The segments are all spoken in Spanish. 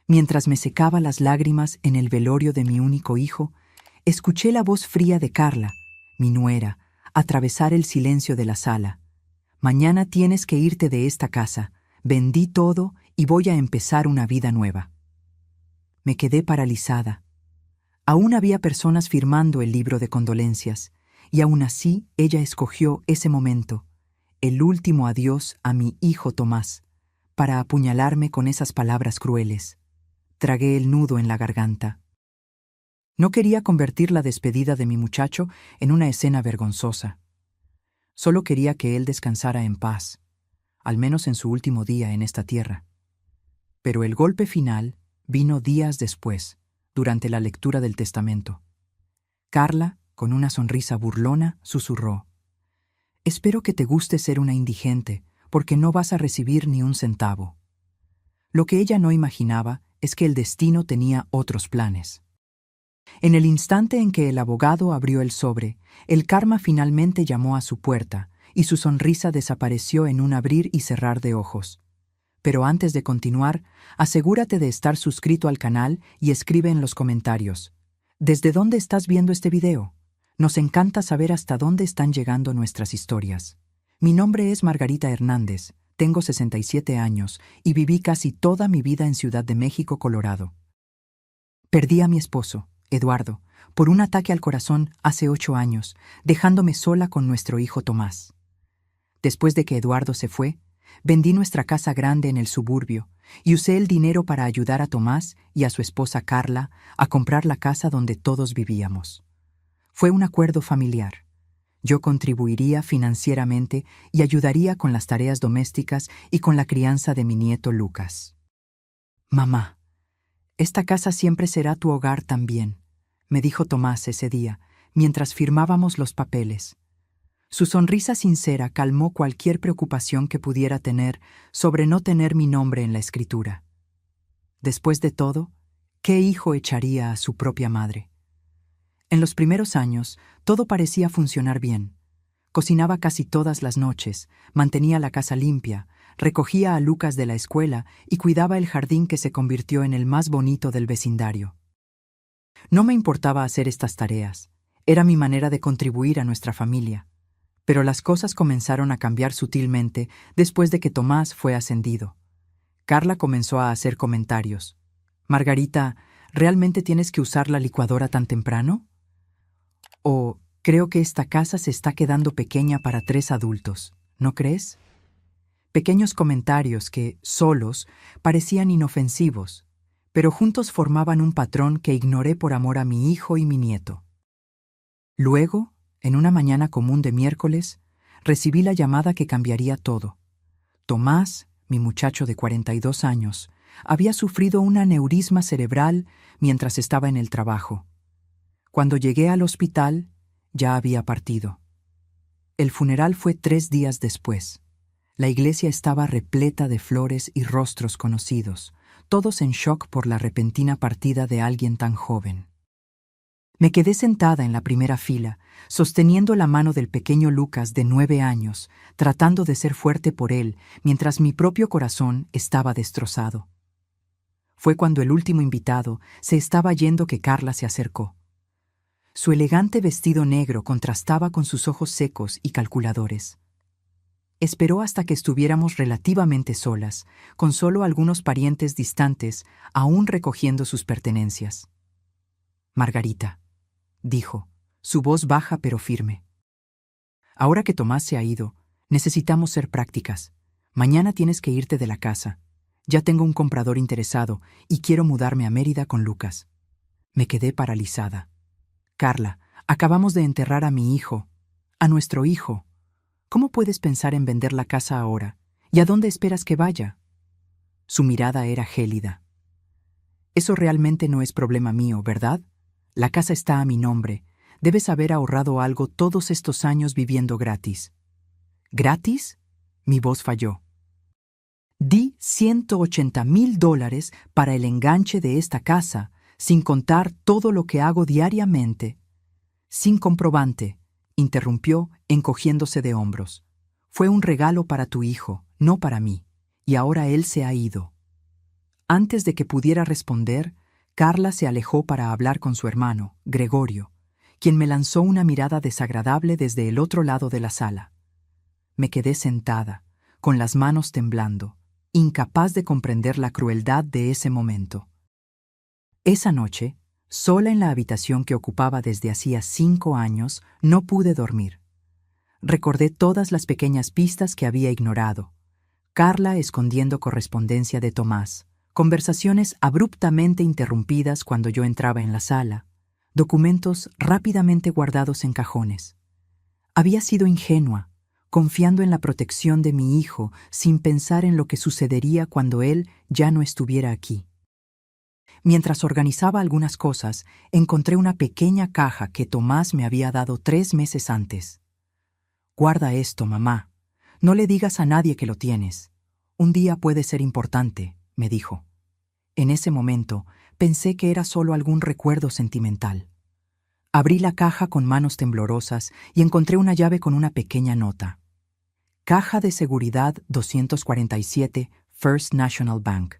Mientras me secaba las lágrimas en el velorio de mi único hijo, escuché la voz fría de Carla, mi nuera, atravesar el silencio de la sala. Mañana tienes que irte de esta casa. Vendí todo y voy a empezar una vida nueva. Me quedé paralizada. Aún había personas firmando el libro de condolencias, y aún así ella escogió ese momento, el último adiós a mi hijo Tomás, para apuñalarme con esas palabras crueles. Tragué el nudo en la garganta. No quería convertir la despedida de mi muchacho en una escena vergonzosa. Solo quería que él descansara en paz, al menos en su último día en esta tierra. Pero el golpe final vino días después, durante la lectura del testamento. Carla, con una sonrisa burlona, susurró: «Espero que te guste ser una indigente, porque no vas a recibir ni un centavo». Lo que ella no imaginaba es que el destino tenía otros planes. En el instante en que el abogado abrió el sobre, el karma finalmente llamó a su puerta, y su sonrisa desapareció en un abrir y cerrar de ojos. Pero antes de continuar, asegúrate de estar suscrito al canal y escribe en los comentarios: ¿desde dónde estás viendo este video? Nos encanta saber hasta dónde están llegando nuestras historias. Mi nombre es Margarita Hernández, tengo 67 años y viví casi toda mi vida en Ciudad de México, Colorado. Perdí a mi esposo, Eduardo, por un ataque al corazón hace 8 años, dejándome sola con nuestro hijo Tomás. Después de que Eduardo se fue, vendí nuestra casa grande en el suburbio y usé el dinero para ayudar a Tomás y a su esposa Carla a comprar la casa donde todos vivíamos. Fue un acuerdo familiar. Yo contribuiría financieramente y ayudaría con las tareas domésticas y con la crianza de mi nieto Lucas. «Mamá, esta casa siempre será tu hogar también», me dijo Tomás ese día, mientras firmábamos los papeles. Su sonrisa sincera calmó cualquier preocupación que pudiera tener sobre no tener mi nombre en la escritura. Después de todo, ¿qué hijo echaría a su propia madre? En los primeros años, todo parecía funcionar bien. Cocinaba casi todas las noches, mantenía la casa limpia, recogía a Lucas de la escuela y cuidaba el jardín que se convirtió en el más bonito del vecindario. No me importaba hacer estas tareas. Era mi manera de contribuir a nuestra familia. Pero las cosas comenzaron a cambiar sutilmente después de que Tomás fue ascendido. Carla comenzó a hacer comentarios. «Margarita, ¿realmente tienes que usar la licuadora tan temprano?» O «Creo que esta casa se está quedando pequeña para 3 adultos, ¿no crees?» Pequeños comentarios que, solos, parecían inofensivos, pero juntos formaban un patrón que ignoré por amor a mi hijo y mi nieto. Luego, en una mañana común de miércoles, recibí la llamada que cambiaría todo. Tomás, mi muchacho de 42 años, había sufrido un aneurisma cerebral mientras estaba en el trabajo. Cuando llegué al hospital, ya había partido. El funeral fue 3 días después. La iglesia estaba repleta de flores y rostros conocidos, todos en shock por la repentina partida de alguien tan joven. Me quedé sentada en la primera fila, sosteniendo la mano del pequeño Lucas de 9 años, tratando de ser fuerte por él, mientras mi propio corazón estaba destrozado. Fue cuando el último invitado se estaba yendo que Carla se acercó. Su elegante vestido negro contrastaba con sus ojos secos y calculadores. Esperó hasta que estuviéramos relativamente solas, con solo algunos parientes distantes aún recogiendo sus pertenencias. «Margarita», dijo, su voz baja pero firme. «Ahora que Tomás se ha ido, necesitamos ser prácticas. Mañana tienes que irte de la casa. Ya tengo un comprador interesado y quiero mudarme a Mérida con Lucas». Me quedé paralizada. «Carla, acabamos de enterrar a mi hijo, a nuestro hijo. ¿Cómo puedes pensar en vender la casa ahora? ¿Y a dónde esperas que vaya?» Su mirada era gélida. «Eso realmente no es problema mío, ¿verdad? La casa está a mi nombre. Debes haber ahorrado algo todos estos años viviendo gratis». «¿Gratis?», mi voz falló. «Di $180,000 para el enganche de esta casa, sin contar todo lo que hago diariamente». «Sin comprobante», interrumpió, encogiéndose de hombros. «Fue un regalo para tu hijo, no para mí, y ahora él se ha ido». Antes de que pudiera responder, Carla se alejó para hablar con su hermano, Gregorio, quien me lanzó una mirada desagradable desde el otro lado de la sala. Me quedé sentada, con las manos temblando, incapaz de comprender la crueldad de ese momento. Esa noche, sola en la habitación que ocupaba desde hacía 5 años, no pude dormir. Recordé todas las pequeñas pistas que había ignorado. Carla escondiendo correspondencia de Tomás, conversaciones abruptamente interrumpidas cuando yo entraba en la sala, documentos rápidamente guardados en cajones. Había sido ingenua, confiando en la protección de mi hijo sin pensar en lo que sucedería cuando él ya no estuviera aquí. Mientras organizaba algunas cosas, encontré una pequeña caja que Tomás me había dado 3 meses antes. «Guarda esto, mamá. No le digas a nadie que lo tienes. Un día puede ser importante», me dijo. En ese momento, pensé que era solo algún recuerdo sentimental. Abrí la caja con manos temblorosas y encontré una llave con una pequeña nota. Caja de seguridad 247, First National Bank.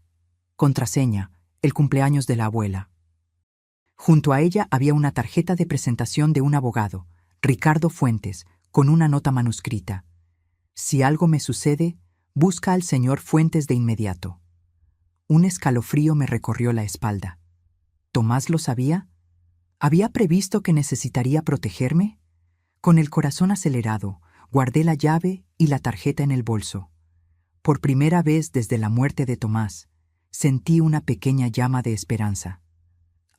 Contraseña, el cumpleaños de la abuela. Junto a ella había una tarjeta de presentación de un abogado, Ricardo Fuentes, con una nota manuscrita. «Si algo me sucede, busca al señor Fuentes de inmediato». Un escalofrío me recorrió la espalda. ¿Tomás lo sabía? ¿Había previsto que necesitaría protegerme? Con el corazón acelerado, guardé la llave y la tarjeta en el bolso. Por primera vez desde la muerte de Tomás, sentí una pequeña llama de esperanza.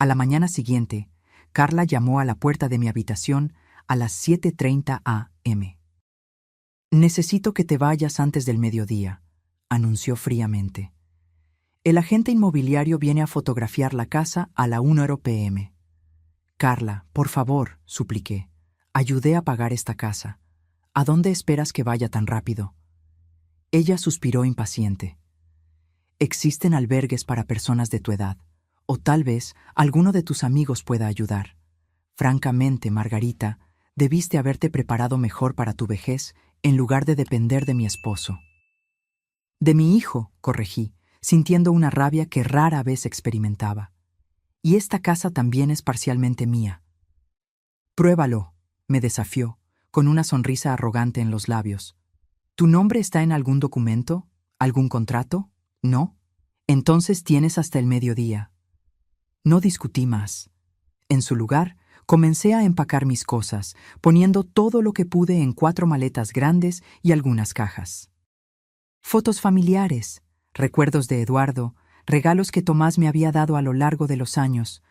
A la mañana siguiente, Carla llamó a la puerta de mi habitación a las 7:30 a.m. «Necesito que te vayas antes del mediodía», anunció fríamente. «El agente inmobiliario viene a fotografiar la casa a la 1 p.m. «Carla, por favor», supliqué. «Ayudé a pagar esta casa. ¿A dónde esperas que vaya tan rápido?» Ella suspiró impaciente. «Existen albergues para personas de tu edad, o tal vez alguno de tus amigos pueda ayudar. Francamente, Margarita, debiste haberte preparado mejor para tu vejez en lugar de depender de mi esposo». «De mi hijo», corregí, sintiendo una rabia que rara vez experimentaba. «Y esta casa también es parcialmente mía». «Pruébalo», me desafió, con una sonrisa arrogante en los labios. «¿Tu nombre está en algún documento? ¿Algún contrato? ¿No? Entonces tienes hasta el mediodía». No discutí más. En su lugar, comencé a empacar mis cosas, poniendo todo lo que pude en 4 maletas grandes y algunas cajas. Fotos familiares, recuerdos de Eduardo, regalos que Tomás me había dado a lo largo de los años,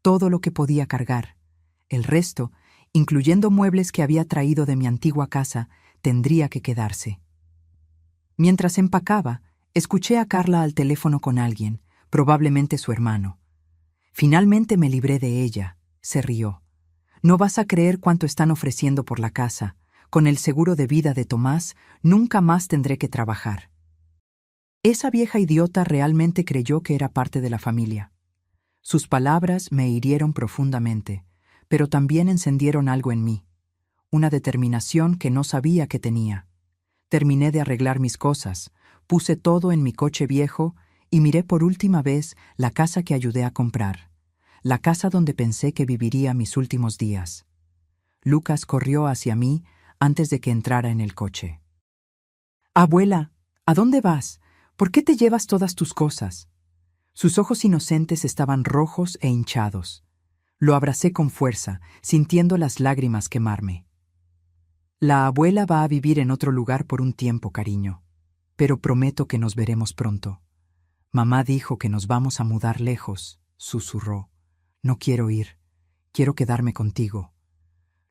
todo lo que podía cargar. El resto, incluyendo muebles que había traído de mi antigua casa, tendría que quedarse. Mientras empacaba, escuché a Carla al teléfono con alguien, probablemente su hermano. Finalmente me libré de ella, se rió. «No vas a creer cuánto están ofreciendo por la casa. Con el seguro de vida de Tomás, nunca más tendré que trabajar». Esa vieja idiota realmente creyó que era parte de la familia. Sus palabras me hirieron profundamente, pero también encendieron algo en mí, una determinación que no sabía que tenía. Terminé de arreglar mis cosas, puse todo en mi coche viejo y miré por última vez la casa que ayudé a comprar, la casa donde pensé que viviría mis últimos días. Lucas corrió hacia mí antes de que entrara en el coche. «Abuela, ¿a dónde vas? ¿Por qué te llevas todas tus cosas?» Sus ojos inocentes estaban rojos e hinchados. Lo abracé con fuerza, sintiendo las lágrimas quemarme. «La abuela va a vivir en otro lugar por un tiempo, cariño. Pero prometo que nos veremos pronto. Mamá dijo que nos vamos a mudar lejos», susurró. «No quiero ir. Quiero quedarme contigo».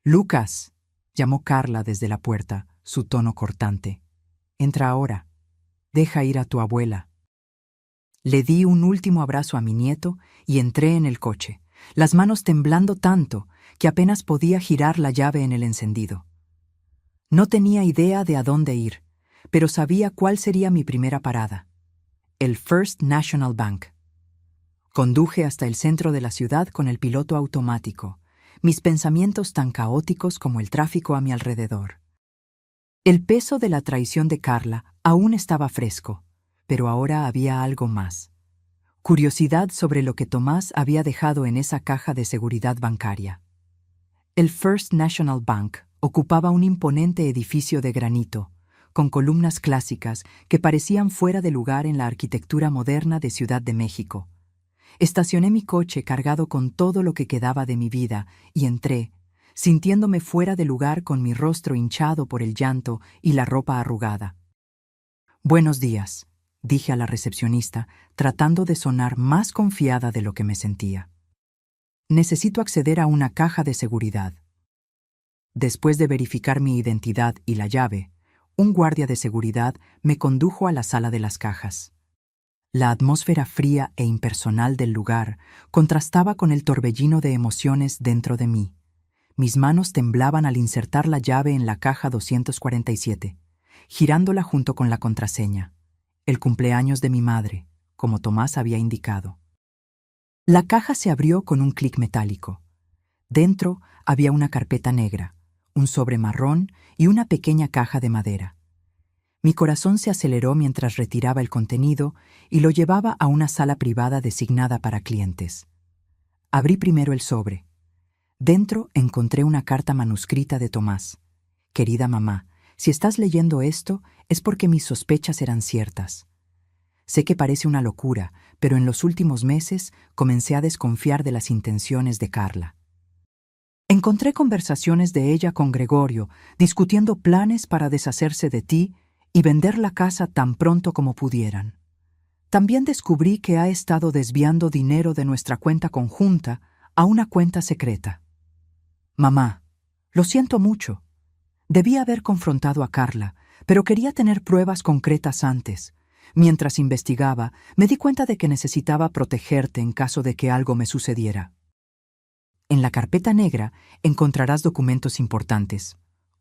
«Lucas», llamó Carla desde la puerta, su tono cortante. «Entra ahora. Deja ir a tu abuela». Le di un último abrazo a mi nieto y entré en el coche, las manos temblando tanto que apenas podía girar la llave en el encendido. No tenía idea de a dónde ir, pero sabía cuál sería mi primera parada: el First National Bank. Conduje hasta el centro de la ciudad con el piloto automático, mis pensamientos tan caóticos como el tráfico a mi alrededor. El peso de la traición de Carla aún estaba fresco, pero ahora había algo más. Curiosidad sobre lo que Tomás había dejado en esa caja de seguridad bancaria. El First National Bank ocupaba un imponente edificio de granito, con columnas clásicas que parecían fuera de lugar en la arquitectura moderna de Ciudad de México. Estacioné mi coche cargado con todo lo que quedaba de mi vida y entré, sintiéndome fuera de lugar con mi rostro hinchado por el llanto y la ropa arrugada. «Buenos días», dije a la recepcionista, tratando de sonar más confiada de lo que me sentía. «Necesito acceder a una caja de seguridad». Después de verificar mi identidad y la llave, un guardia de seguridad me condujo a la sala de las cajas. La atmósfera fría e impersonal del lugar contrastaba con el torbellino de emociones dentro de mí. Mis manos temblaban al insertar la llave en la caja 247, girándola junto con la contraseña. El cumpleaños de mi madre, como Tomás había indicado. La caja se abrió con un clic metálico. Dentro había una carpeta negra, un sobre marrón y una pequeña caja de madera. Mi corazón se aceleró mientras retiraba el contenido y lo llevaba a una sala privada designada para clientes. Abrí primero el sobre. Dentro encontré una carta manuscrita de Tomás. «Querida mamá, si estás leyendo esto es porque mis sospechas eran ciertas. Sé que parece una locura, pero en los últimos meses comencé a desconfiar de las intenciones de Carla. Encontré conversaciones de ella con Gregorio, discutiendo planes para deshacerse de ti y vender la casa tan pronto como pudieran. También descubrí que ha estado desviando dinero de nuestra cuenta conjunta a una cuenta secreta. Mamá, lo siento mucho. Debí haber confrontado a Carla, pero quería tener pruebas concretas antes. Mientras investigaba, me di cuenta de que necesitaba protegerte en caso de que algo me sucediera. En la carpeta negra encontrarás documentos importantes.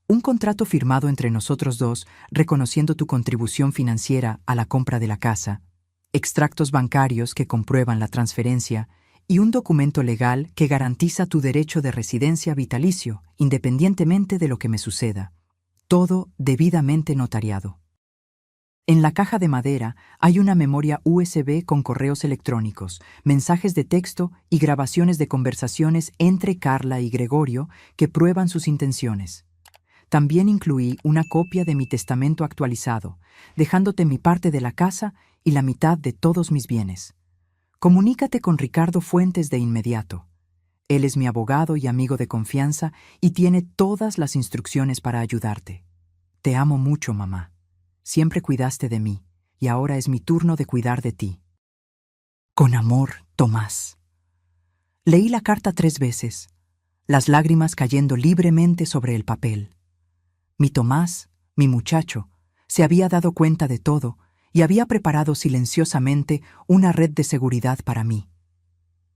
Un contrato firmado entre nosotros dos reconociendo tu contribución financiera a la compra de la casa, extractos bancarios que comprueban la transferencia y un documento legal que garantiza tu derecho de residencia vitalicio, independientemente de lo que me suceda. Todo debidamente notariado. En la caja de madera hay una memoria USB con correos electrónicos, mensajes de texto y grabaciones de conversaciones entre Carla y Gregorio que prueban sus intenciones. También incluí una copia de mi testamento actualizado, dejándote mi parte de la casa y la mitad de todos mis bienes. Comunícate con Ricardo Fuentes de inmediato. Él es mi abogado y amigo de confianza y tiene todas las instrucciones para ayudarte. Te amo mucho, mamá. Siempre cuidaste de mí y ahora es mi turno de cuidar de ti. Con amor, Tomás. Leí la carta 3 veces, las lágrimas cayendo libremente sobre el papel. Mi Tomás, mi muchacho, se había dado cuenta de todo y había preparado silenciosamente una red de seguridad para mí.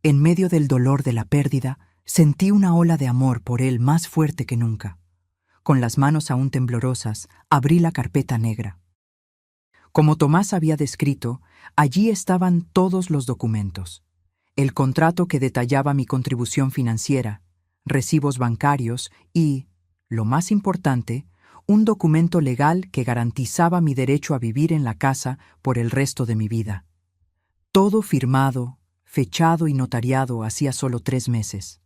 En medio del dolor de la pérdida, sentí una ola de amor por él más fuerte que nunca. Con las manos aún temblorosas, abrí la carpeta negra. Como Tomás había descrito, allí estaban todos los documentos. El contrato que detallaba mi contribución financiera, recibos bancarios y, lo más importante, un documento legal que garantizaba mi derecho a vivir en la casa por el resto de mi vida. Todo firmado, fechado y notariado hacía solo 3 meses.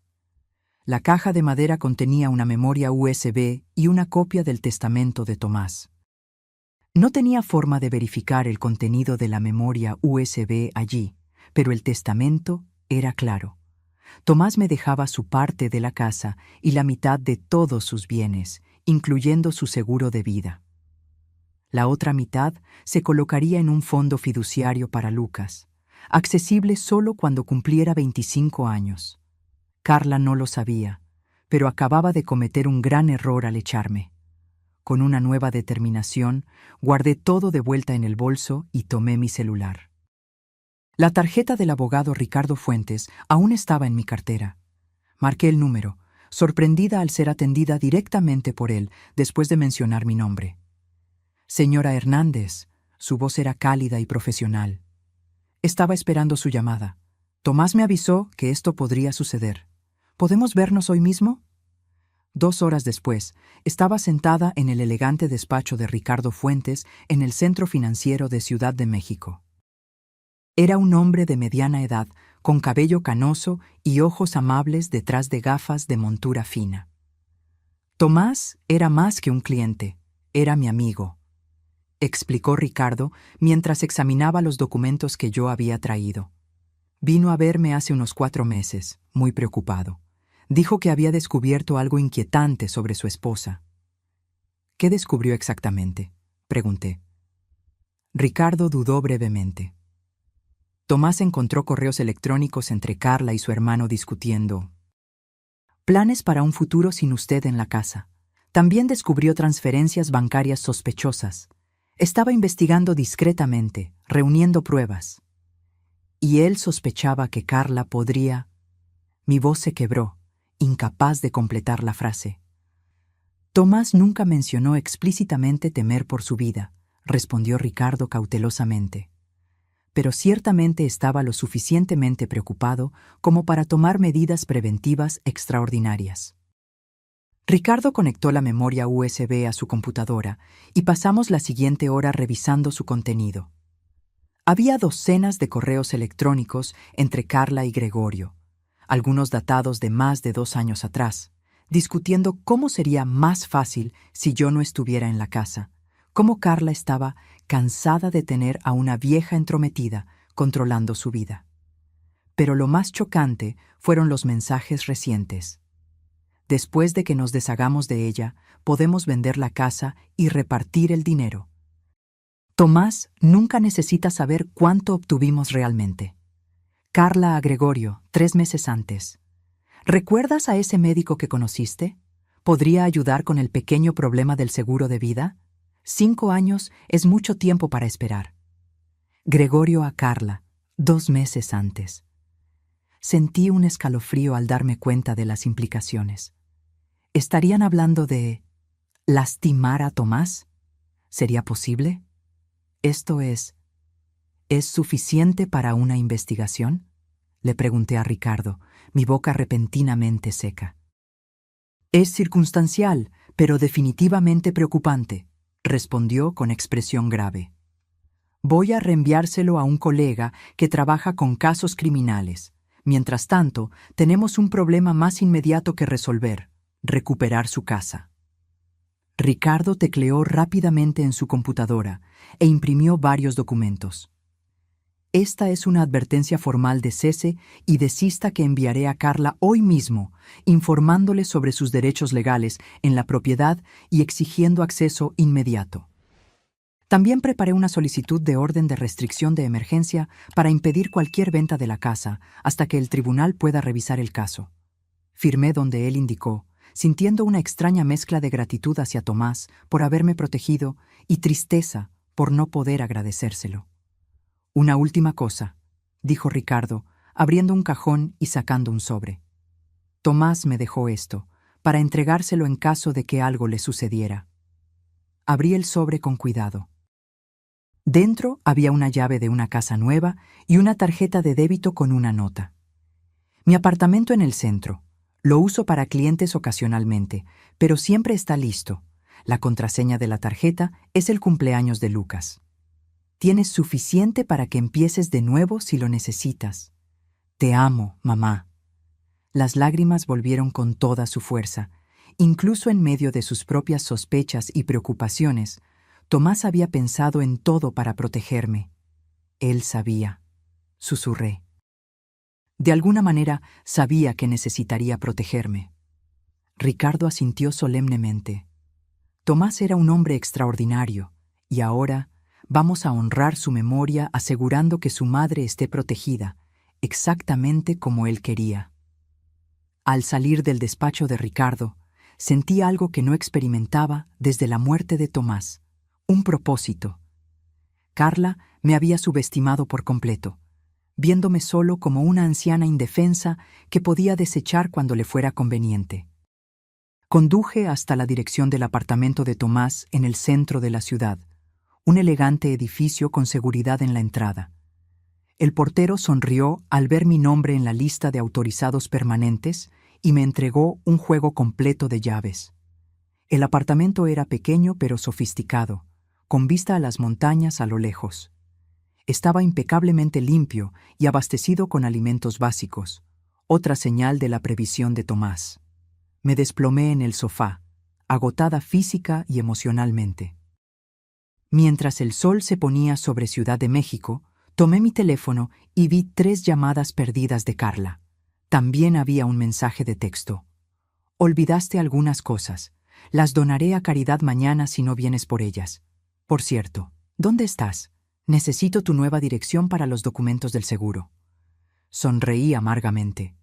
La caja de madera contenía una memoria USB y una copia del testamento de Tomás. No tenía forma de verificar el contenido de la memoria USB allí, pero el testamento era claro. Tomás me dejaba su parte de la casa y la mitad de todos sus bienes, incluyendo su seguro de vida. La otra mitad se colocaría en un fondo fiduciario para Lucas, accesible solo cuando cumpliera 25 años. Carla no lo sabía, pero acababa de cometer un gran error al echarme. Con una nueva determinación, guardé todo de vuelta en el bolso y tomé mi celular. La tarjeta del abogado Ricardo Fuentes aún estaba en mi cartera. Marqué el número, sorprendida al ser atendida directamente por él después de mencionar mi nombre. «Señora Hernández», su voz era cálida y profesional. Estaba esperando su llamada. Tomás me avisó que esto podría suceder. ¿Podemos vernos hoy mismo? 2 horas después, estaba sentada en el elegante despacho de Ricardo Fuentes en el Centro Financiero de Ciudad de México. Era un hombre de mediana edad, con cabello canoso y ojos amables detrás de gafas de montura fina. Tomás era más que un cliente, era mi amigo, explicó Ricardo mientras examinaba los documentos que yo había traído. Vino a verme hace unos 4 meses, muy preocupado. Dijo que había descubierto algo inquietante sobre su esposa. ¿Qué descubrió exactamente?, pregunté. Ricardo dudó brevemente. Tomás encontró correos electrónicos entre Carla y su hermano discutiendo planes para un futuro sin usted en la casa. También descubrió transferencias bancarias sospechosas. Estaba investigando discretamente, reuniendo pruebas. Y él sospechaba que Carla podría... Mi voz se quebró, incapaz de completar la frase. Tomás nunca mencionó explícitamente temer por su vida, respondió Ricardo cautelosamente. Pero ciertamente estaba lo suficientemente preocupado como para tomar medidas preventivas extraordinarias. Ricardo conectó la memoria USB a su computadora y pasamos la siguiente hora revisando su contenido. Había docenas de correos electrónicos entre Carla y Gregorio, algunos datados de más de 2 años atrás, discutiendo cómo sería más fácil si yo no estuviera en la casa, cómo Carla estaba cansada de tener a una vieja entrometida controlando su vida. Pero lo más chocante fueron los mensajes recientes. Después de que nos deshagamos de ella, podemos vender la casa y repartir el dinero. Tomás nunca necesita saber cuánto obtuvimos realmente. Carla a Gregorio, 3 meses antes. ¿Recuerdas a ese médico que conociste? ¿Podría ayudar con el pequeño problema del seguro de vida? 5 años es mucho tiempo para esperar. Gregorio a Carla, 2 meses antes. Sentí un escalofrío al darme cuenta de las implicaciones. ¿Estarían hablando de lastimar a Tomás? ¿Sería posible? ¿Esto es suficiente para una investigación?, le pregunté a Ricardo, mi boca repentinamente seca. Es circunstancial, pero definitivamente preocupante, respondió con expresión grave. Voy a reenviárselo a un colega que trabaja con casos criminales. Mientras tanto, tenemos un problema más inmediato que resolver: recuperar su casa. Ricardo tecleó rápidamente en su computadora e imprimió varios documentos. Esta es una advertencia formal de cese y desista que enviaré a Carla hoy mismo, informándole sobre sus derechos legales en la propiedad y exigiendo acceso inmediato. También preparé una solicitud de orden de restricción de emergencia para impedir cualquier venta de la casa hasta que el tribunal pueda revisar el caso. Firmé donde él indicó, sintiendo una extraña mezcla de gratitud hacia Tomás por haberme protegido y tristeza por no poder agradecérselo. Una última cosa, dijo Ricardo, abriendo un cajón y sacando un sobre. Tomás me dejó esto, para entregárselo en caso de que algo le sucediera. Abrí el sobre con cuidado. Dentro había una llave de una casa nueva y una tarjeta de débito con una nota. Mi apartamento en el centro. Lo uso para clientes ocasionalmente, pero siempre está listo. La contraseña de la tarjeta es el cumpleaños de Lucas. Tienes suficiente para que empieces de nuevo si lo necesitas. Te amo, mamá. Las lágrimas volvieron con toda su fuerza. Incluso en medio de sus propias sospechas y preocupaciones, Tomás había pensado en todo para protegerme. Él sabía. Susurré. De alguna manera, sabía que necesitaría protegerme. Ricardo asintió solemnemente. Tomás era un hombre extraordinario, y ahora vamos a honrar su memoria asegurando que su madre esté protegida, exactamente como él quería. Al salir del despacho de Ricardo, sentí algo que no experimentaba desde la muerte de Tomás, un propósito. Carla me había subestimado por completo, viéndome solo como una anciana indefensa que podía desechar cuando le fuera conveniente. Conduje hasta la dirección del apartamento de Tomás en el centro de la ciudad, un elegante edificio con seguridad en la entrada. El portero sonrió al ver mi nombre en la lista de autorizados permanentes y me entregó un juego completo de llaves. El apartamento era pequeño pero sofisticado, con vista a las montañas a lo lejos. Estaba impecablemente limpio y abastecido con alimentos básicos, otra señal de la previsión de Tomás. Me desplomé en el sofá, agotada física y emocionalmente. Mientras el sol se ponía sobre Ciudad de México, tomé mi teléfono y vi 3 llamadas perdidas de Carla. También había un mensaje de texto. Olvidaste algunas cosas. Las donaré a caridad mañana si no vienes por ellas. Por cierto, ¿dónde estás? Necesito tu nueva dirección para los documentos del seguro. Sonreí amargamente.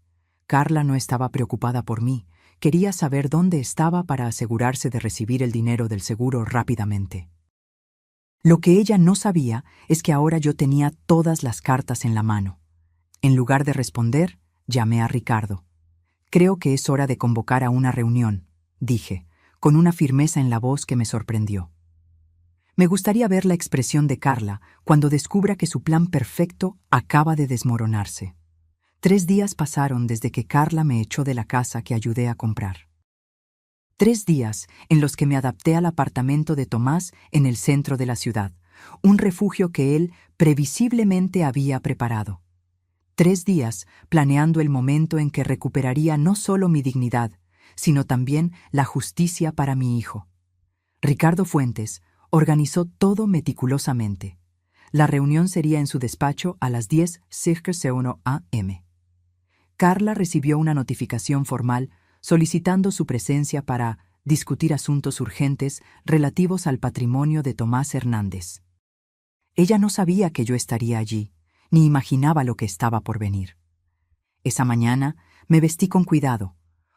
Carla no estaba preocupada por mí. Quería saber dónde estaba para asegurarse de recibir el dinero del seguro rápidamente. Lo que ella no sabía es que ahora yo tenía todas las cartas en la mano. En lugar de responder, llamé a Ricardo. Creo que es hora de convocar a una reunión, dije, con una firmeza en la voz que me sorprendió. Me gustaría ver la expresión de Carla cuando descubra que su plan perfecto acaba de desmoronarse. 3 días pasaron desde que Carla me echó de la casa que ayudé a comprar. 3 días en los que me adapté al apartamento de Tomás en el centro de la ciudad, un refugio que él previsiblemente había preparado. 3 días planeando el momento en que recuperaría no solo mi dignidad, sino también la justicia para mi hijo. Ricardo Fuentes organizó todo meticulosamente. La reunión sería en su despacho a las 10:01 a.m. Carla recibió una notificación formal solicitando su presencia para discutir asuntos urgentes relativos al patrimonio de Tomás Hernández. Ella no sabía que yo estaría allí, ni imaginaba lo que estaba por venir. Esa mañana me vestí con cuidado,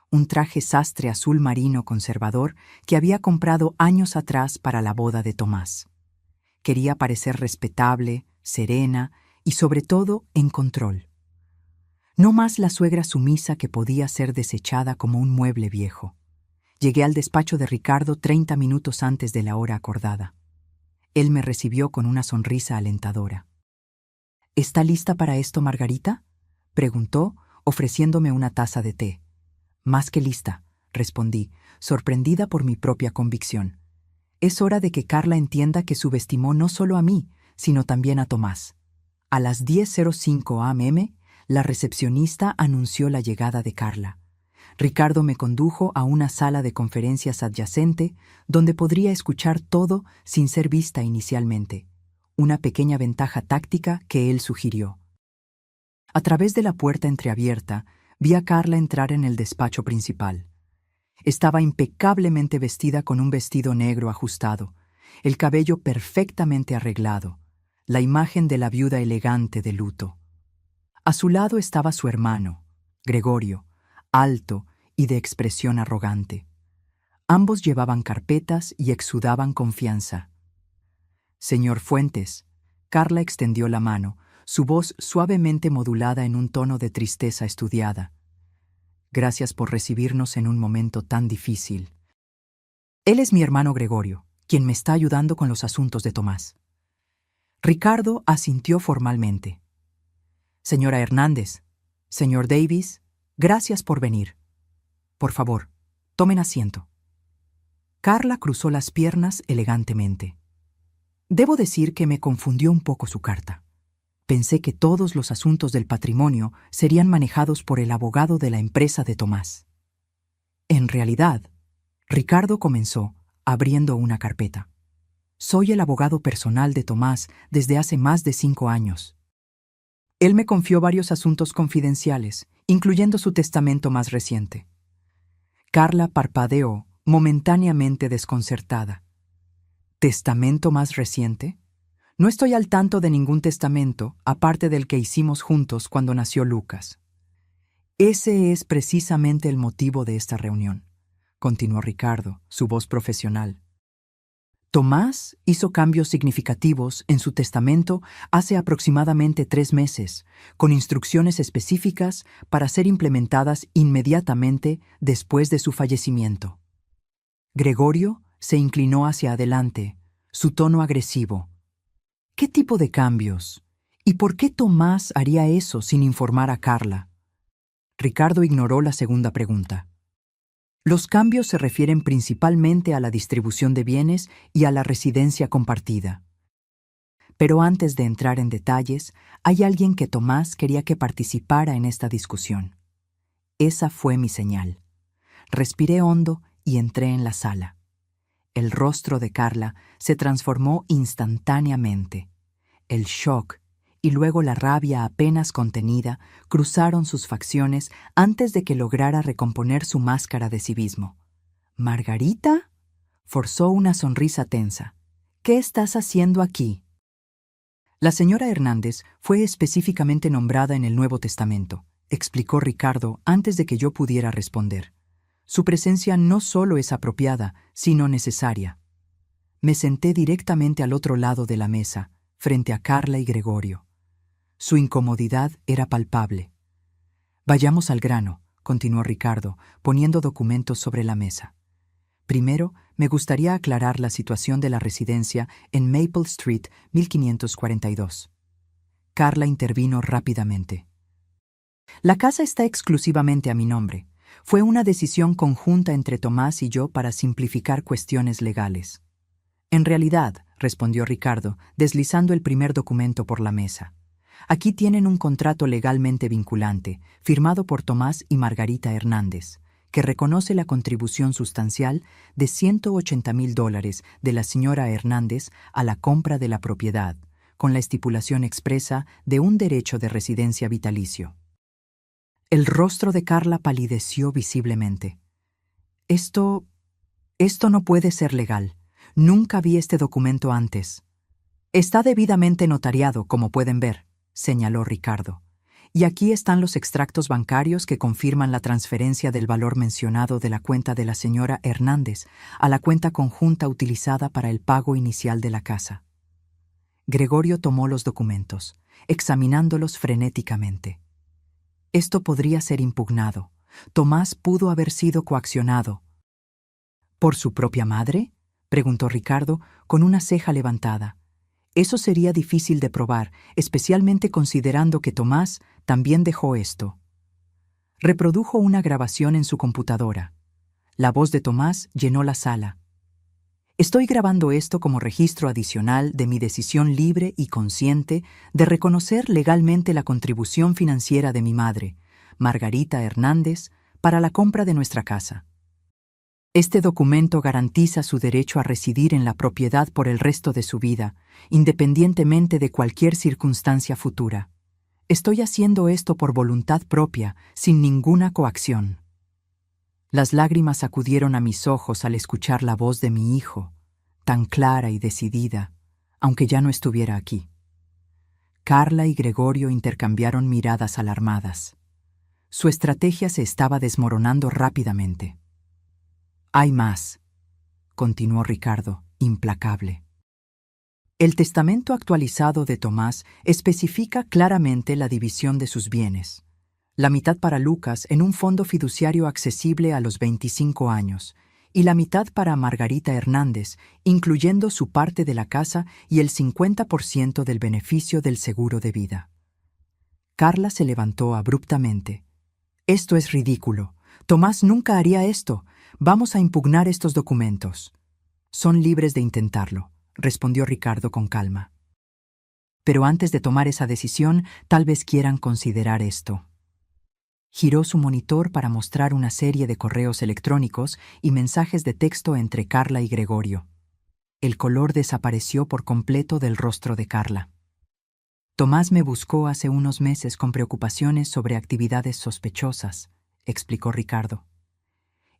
un traje sastre azul marino conservador que había comprado años atrás para la boda de Tomás. Quería parecer respetable, serena y sobre todo en control. No más la suegra sumisa que podía ser desechada como un mueble viejo. Llegué al despacho de Ricardo 30 minutos antes de la hora acordada. Él me recibió con una sonrisa alentadora. ¿Está lista para esto, Margarita?, preguntó, ofreciéndome una taza de té. Más que lista, respondí, sorprendida por mi propia convicción. Es hora de que Carla entienda que subestimó no solo a mí, sino también a Tomás. A las 10:05 a.m., la recepcionista anunció la llegada de Carla. Ricardo me condujo a una sala de conferencias adyacente donde podría escuchar todo sin ser vista inicialmente, una pequeña ventaja táctica que él sugirió. A través de la puerta entreabierta, vi a Carla entrar en el despacho principal. Estaba impecablemente vestida con un vestido negro ajustado, el cabello perfectamente arreglado, la imagen de la viuda elegante de luto. A su lado estaba su hermano, Gregorio, alto y de expresión arrogante. Ambos llevaban carpetas y exudaban confianza. «Señor Fuentes», Carla extendió la mano, su voz suavemente modulada en un tono de tristeza estudiada. «Gracias por recibirnos en un momento tan difícil. Él es mi hermano Gregorio, quien me está ayudando con los asuntos de Tomás». Ricardo asintió formalmente. «Señora Hernández, señor Davis, gracias por venir. Por favor, tomen asiento». Carla cruzó las piernas elegantemente. Debo decir que me confundió un poco su carta. Pensé que todos los asuntos del patrimonio serían manejados por el abogado de la empresa de Tomás. En realidad, Ricardo comenzó abriendo una carpeta. Soy el abogado personal de Tomás desde hace más de 5 años. Él me confió varios asuntos confidenciales, incluyendo su testamento más reciente. Carla parpadeó, momentáneamente desconcertada. ¿Testamento más reciente? No estoy al tanto de ningún testamento, aparte del que hicimos juntos cuando nació Lucas. Ese es precisamente el motivo de esta reunión, continuó Ricardo, su voz profesional. Tomás hizo cambios significativos en su testamento hace aproximadamente 3 meses, con instrucciones específicas para ser implementadas inmediatamente después de su fallecimiento. Gregorio se inclinó hacia adelante, su tono agresivo. ¿Qué tipo de cambios? ¿Y por qué Tomás haría eso sin informar a Carla? Ricardo ignoró la segunda pregunta. Los cambios se refieren principalmente a la distribución de bienes y a la residencia compartida. Pero antes de entrar en detalles, hay alguien que Tomás quería que participara en esta discusión. Esa fue mi señal. Respiré hondo y entré en la sala. El rostro de Carla se transformó instantáneamente. El shock y luego la rabia apenas contenida cruzaron sus facciones antes de que lograra recomponer su máscara de civismo. ¿Margarita? Forzó una sonrisa tensa. ¿Qué estás haciendo aquí? La señora Hernández fue específicamente nombrada en el Nuevo Testamento, explicó Ricardo antes de que yo pudiera responder. Su presencia no solo es apropiada, sino necesaria. Me senté directamente al otro lado de la mesa, frente a Carla y Gregorio. Su incomodidad era palpable. Vayamos al grano, continuó Ricardo, poniendo documentos sobre la mesa. Primero, me gustaría aclarar la situación de la residencia en Maple Street, 1542. Carla intervino rápidamente. La casa está exclusivamente a mi nombre. Fue una decisión conjunta entre Tomás y yo para simplificar cuestiones legales. En realidad, respondió Ricardo, deslizando el primer documento por la mesa. Aquí tienen un contrato legalmente vinculante, firmado por Tomás y Margarita Hernández, que reconoce la contribución sustancial de $180,000 de la señora Hernández a la compra de la propiedad, con la estipulación expresa de un derecho de residencia vitalicio. El rostro de Carla palideció visiblemente. Esto no puede ser legal. Nunca vi este documento antes. Está debidamente notariado, como pueden ver, señaló Ricardo. Y aquí están los extractos bancarios que confirman la transferencia del valor mencionado de la cuenta de la señora Hernández a la cuenta conjunta utilizada para el pago inicial de la casa. Gregorio tomó los documentos, examinándolos frenéticamente. Esto podría ser impugnado. Tomás pudo haber sido coaccionado. ¿Por su propia madre?, preguntó Ricardo con una ceja levantada. Eso sería difícil de probar, especialmente considerando que Tomás también dejó esto. Reprodujo una grabación en su computadora. La voz de Tomás llenó la sala. Estoy grabando esto como registro adicional de mi decisión libre y consciente de reconocer legalmente la contribución financiera de mi madre, Margarita Hernández, para la compra de nuestra casa. Este documento garantiza su derecho a residir en la propiedad por el resto de su vida, independientemente de cualquier circunstancia futura. Estoy haciendo esto por voluntad propia, sin ninguna coacción. Las lágrimas acudieron a mis ojos al escuchar la voz de mi hijo, tan clara y decidida, aunque ya no estuviera aquí. Carla y Gregorio intercambiaron miradas alarmadas. Su estrategia se estaba desmoronando rápidamente. Hay más, continuó Ricardo, implacable. El testamento actualizado de Tomás especifica claramente la división de sus bienes. La mitad para Lucas en un fondo fiduciario accesible a los 25 años y la mitad para Margarita Hernández, incluyendo su parte de la casa y el 50% del beneficio del seguro de vida. Carla se levantó abruptamente. Esto es ridículo. Tomás nunca haría esto. Vamos a impugnar estos documentos. Son libres de intentarlo, respondió Ricardo con calma. Pero antes de tomar esa decisión, tal vez quieran considerar esto. Giró su monitor para mostrar una serie de correos electrónicos y mensajes de texto entre Carla y Gregorio. El color desapareció por completo del rostro de Carla. Tomás me buscó hace unos meses con preocupaciones sobre actividades sospechosas, explicó Ricardo.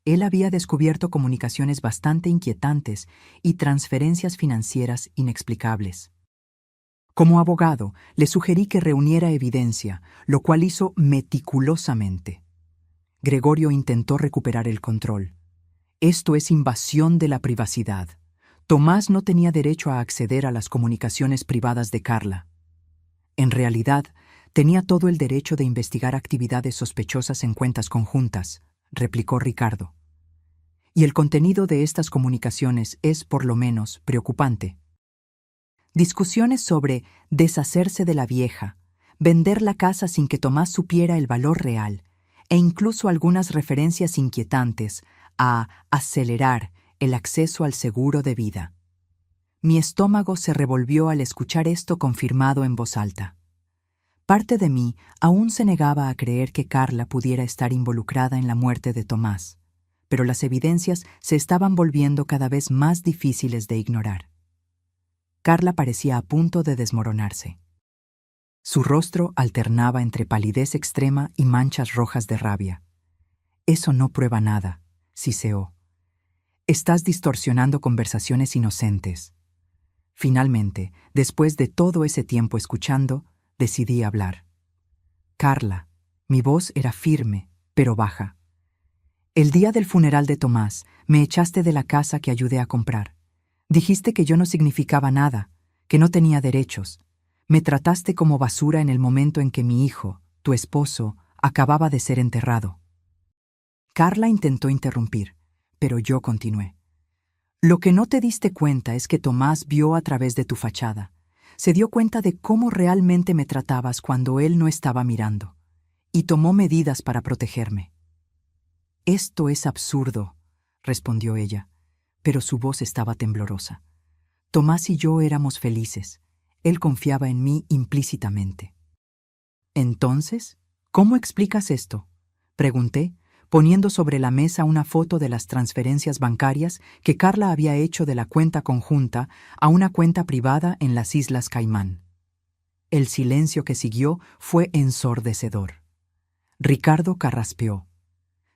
Él había descubierto comunicaciones bastante inquietantes y transferencias financieras inexplicables. Como abogado, le sugerí que reuniera evidencia, lo cual hizo meticulosamente. Gregorio intentó recuperar el control. Esto es invasión de la privacidad. Tomás no tenía derecho a acceder a las comunicaciones privadas de Carla. En realidad, tenía todo el derecho de investigar actividades sospechosas en cuentas conjuntas, replicó Ricardo. Y el contenido de estas comunicaciones es, por lo menos, preocupante. Discusiones sobre deshacerse de la vieja, vender la casa sin que Tomás supiera el valor real, e incluso algunas referencias inquietantes a acelerar el acceso al seguro de vida. Mi estómago se revolvió al escuchar esto confirmado en voz alta. Parte de mí aún se negaba a creer que Carla pudiera estar involucrada en la muerte de Tomás, pero las evidencias se estaban volviendo cada vez más difíciles de ignorar. Carla parecía a punto de desmoronarse. Su rostro alternaba entre palidez extrema y manchas rojas de rabia. «Eso no prueba nada», siseó. «Estás distorsionando conversaciones inocentes». Finalmente, después de todo ese tiempo escuchando, decidí hablar. «Carla», mi voz era firme, pero baja. «El día del funeral de Tomás, me echaste de la casa que ayudé a comprar. Dijiste que yo no significaba nada, que no tenía derechos. Me trataste como basura en el momento en que mi hijo, tu esposo, acababa de ser enterrado». Carla intentó interrumpir, pero yo continué. «Lo que no te diste cuenta es que Tomás vio a través de tu fachada. Se dio cuenta de cómo realmente me tratabas cuando él no estaba mirando, y tomó medidas para protegerme». «Esto es absurdo», respondió ella, pero su voz estaba temblorosa. «Tomás y yo éramos felices. Él confiaba en mí implícitamente». «Entonces, ¿cómo explicas esto?», pregunté, poniendo sobre la mesa una foto de las transferencias bancarias que Carla había hecho de la cuenta conjunta a una cuenta privada en las Islas Caimán. El silencio que siguió fue ensordecedor. Ricardo carraspeó.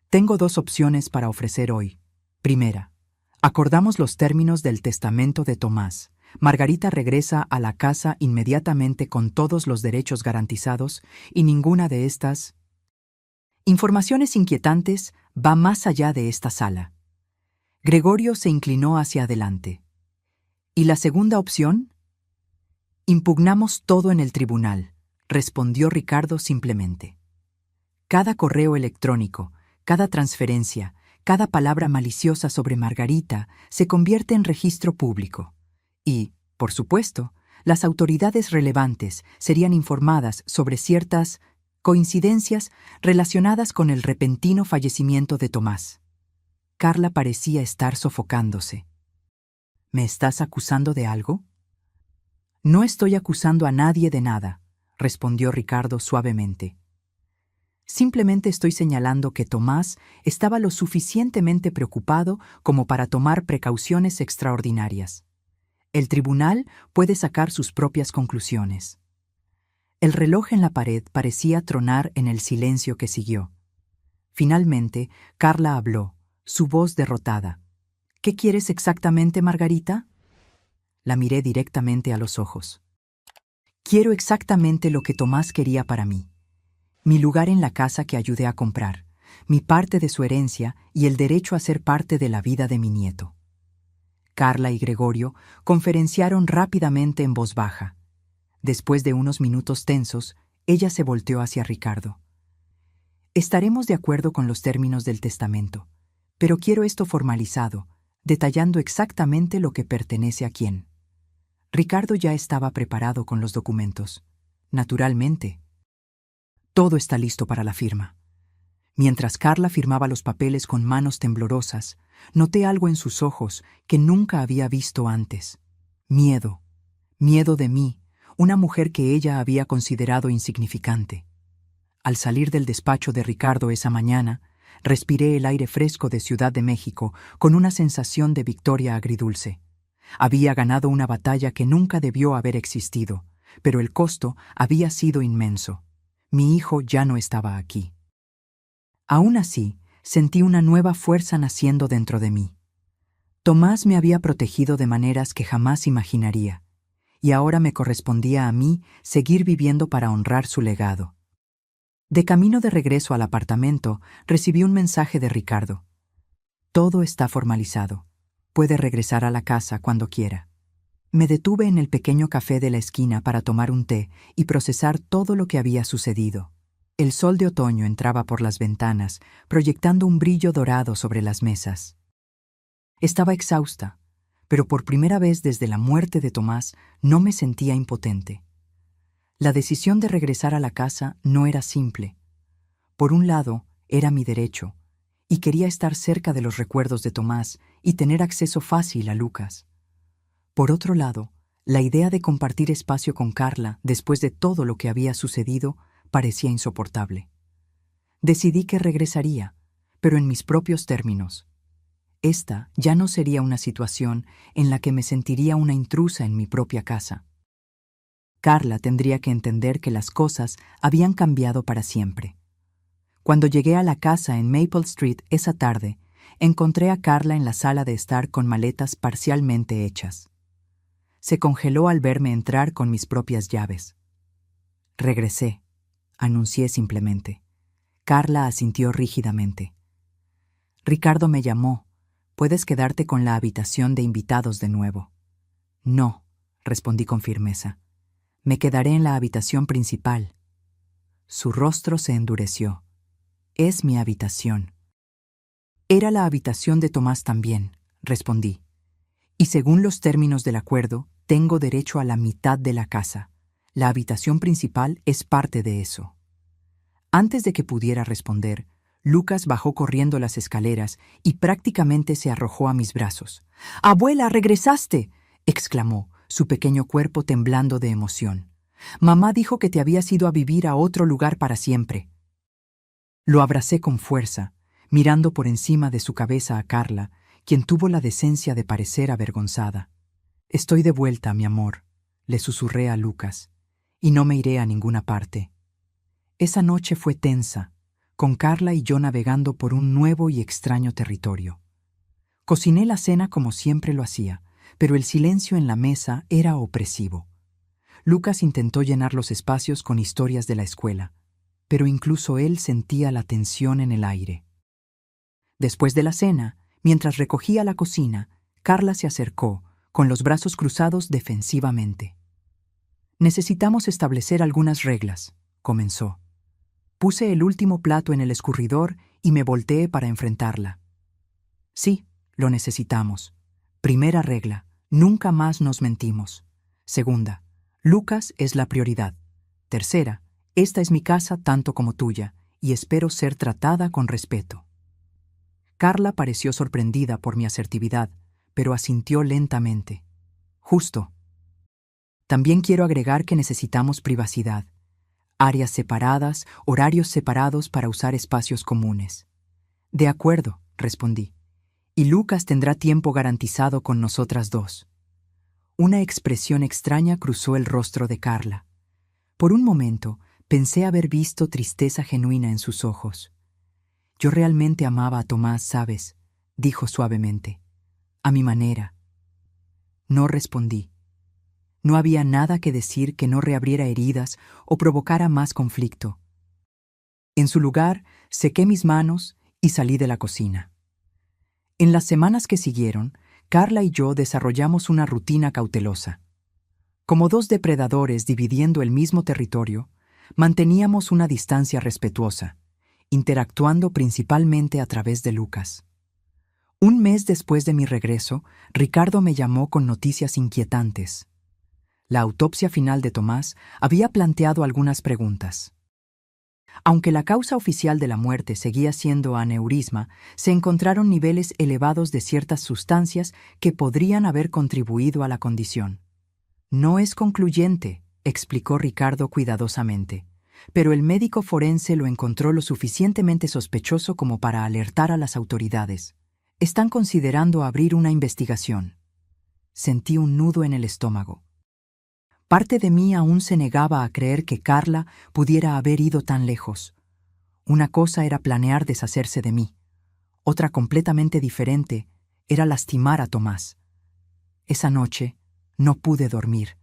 «Tengo 2 opciones para ofrecer hoy. Primera, acordamos los términos del testamento de Tomás. Margarita regresa a la casa inmediatamente con todos los derechos garantizados y ninguna de estas informaciones inquietantes va más allá de esta sala». Gregorio se inclinó hacia adelante. «¿Y la segunda opción?». «Impugnamos todo en el tribunal», respondió Ricardo simplemente. «Cada correo electrónico, cada transferencia, cada palabra maliciosa sobre Margarita se convierte en registro público. Y, por supuesto, las autoridades relevantes serían informadas sobre ciertas coincidencias relacionadas con el repentino fallecimiento de Tomás». Carla parecía estar sofocándose. «¿Me estás acusando de algo?». «No estoy acusando a nadie de nada», respondió Ricardo suavemente. «Simplemente estoy señalando que Tomás estaba lo suficientemente preocupado como para tomar precauciones extraordinarias. El tribunal puede sacar sus propias conclusiones». El reloj en la pared parecía tronar en el silencio que siguió. Finalmente, Carla habló, su voz derrotada. «¿Qué quieres exactamente, Margarita?». La miré directamente a los ojos. «Quiero exactamente lo que Tomás quería para mí. Mi lugar en la casa que ayudé a comprar, mi parte de su herencia y el derecho a ser parte de la vida de mi nieto». Carla y Gregorio conferenciaron rápidamente en voz baja. Después de unos minutos tensos, ella se volteó hacia Ricardo. «Estaremos de acuerdo con los términos del testamento, pero quiero esto formalizado, detallando exactamente lo que pertenece a quién». Ricardo ya estaba preparado con los documentos. Naturalmente. Todo está listo para la firma. Mientras Carla firmaba los papeles con manos temblorosas, noté algo en sus ojos que nunca había visto antes. Miedo. Miedo de mí, una mujer que ella había considerado insignificante. Al salir del despacho de Ricardo esa mañana, respiré el aire fresco de Ciudad de México con una sensación de victoria agridulce. Había ganado una batalla que nunca debió haber existido, pero el costo había sido inmenso. Mi hijo ya no estaba aquí. Aún así, sentí una nueva fuerza naciendo dentro de mí. Tomás me había protegido de maneras que jamás imaginaría, y ahora me correspondía a mí seguir viviendo para honrar su legado. De camino de regreso al apartamento, recibí un mensaje de Ricardo. «Todo está formalizado. Puede regresar a la casa cuando quiera». Me detuve en el pequeño café de la esquina para tomar un té y procesar todo lo que había sucedido. El sol de otoño entraba por las ventanas, proyectando un brillo dorado sobre las mesas. Estaba exhausta, pero por primera vez desde la muerte de Tomás no me sentía impotente. La decisión de regresar a la casa no era simple. Por un lado, era mi derecho, y quería estar cerca de los recuerdos de Tomás y tener acceso fácil a Lucas. Por otro lado, la idea de compartir espacio con Carla después de todo lo que había sucedido parecía insoportable. Decidí que regresaría, pero en mis propios términos. Esta ya no sería una situación en la que me sentiría una intrusa en mi propia casa. Carla tendría que entender que las cosas habían cambiado para siempre. Cuando llegué a la casa en Maple Street esa tarde, encontré a Carla en la sala de estar con maletas parcialmente hechas. Se congeló al verme entrar con mis propias llaves. Regresé, anuncié simplemente. Carla asintió rígidamente. Ricardo me llamó. Puedes quedarte con la habitación de invitados de nuevo. No, respondí con firmeza. Me quedaré en la habitación principal. Su rostro se endureció. Es mi habitación. Era la habitación de Tomás también, respondí. Y según los términos del acuerdo, tengo derecho a la mitad de la casa. La habitación principal es parte de eso. Antes de que pudiera responder, Lucas bajó corriendo las escaleras y prácticamente se arrojó a mis brazos. «¡Abuela, regresaste!», exclamó, su pequeño cuerpo temblando de emoción. «Mamá dijo que te habías ido a vivir a otro lugar para siempre». Lo abracé con fuerza, mirando por encima de su cabeza a Carla, quien tuvo la decencia de parecer avergonzada. «Estoy de vuelta, mi amor», le susurré a Lucas, «y no me iré a ninguna parte». Esa noche fue tensa, con Carla y yo navegando por un nuevo y extraño territorio. Cociné la cena como siempre lo hacía, pero el silencio en la mesa era opresivo. Lucas intentó llenar los espacios con historias de la escuela, pero incluso él sentía la tensión en el aire. Después de la cena, mientras recogía la cocina, Carla se acercó, con los brazos cruzados defensivamente. «Necesitamos establecer algunas reglas», comenzó. Puse el último plato en el escurridor y me volteé para enfrentarla. «Sí, lo necesitamos. Primera regla, nunca más nos mentimos. Segunda, Lucas es la prioridad. Tercera, esta es mi casa tanto como tuya, y espero ser tratada con respeto». Carla pareció sorprendida por mi asertividad, pero asintió lentamente. «Justo. También quiero agregar que necesitamos privacidad. Áreas separadas, horarios separados para usar espacios comunes». «De acuerdo», respondí. «Y Lucas tendrá tiempo garantizado con nosotras dos». Una expresión extraña cruzó el rostro de Carla. Por un momento, pensé haber visto tristeza genuina en sus ojos. «Yo realmente amaba a Tomás, ¿sabes?», dijo suavemente. «A mi manera». No respondí. No había nada que decir que no reabriera heridas o provocara más conflicto. En su lugar, sequé mis manos y salí de la cocina. En las semanas que siguieron, Carla y yo desarrollamos una rutina cautelosa. Como dos depredadores dividiendo el mismo territorio, manteníamos una distancia respetuosa, interactuando principalmente a través de Lucas. Un mes después de mi regreso, Ricardo me llamó con noticias inquietantes. La autopsia final de Tomás había planteado algunas preguntas. Aunque la causa oficial de la muerte seguía siendo aneurisma, se encontraron niveles elevados de ciertas sustancias que podrían haber contribuido a la condición. «No es concluyente», explicó Ricardo cuidadosamente, pero el médico forense lo encontró lo suficientemente sospechoso como para alertar a las autoridades. «Están considerando abrir una investigación». Sentí un nudo en el estómago. Parte de mí aún se negaba a creer que Carla pudiera haber ido tan lejos. Una cosa era planear deshacerse de mí. Otra completamente diferente era lastimar a Tomás. Esa noche no pude dormir.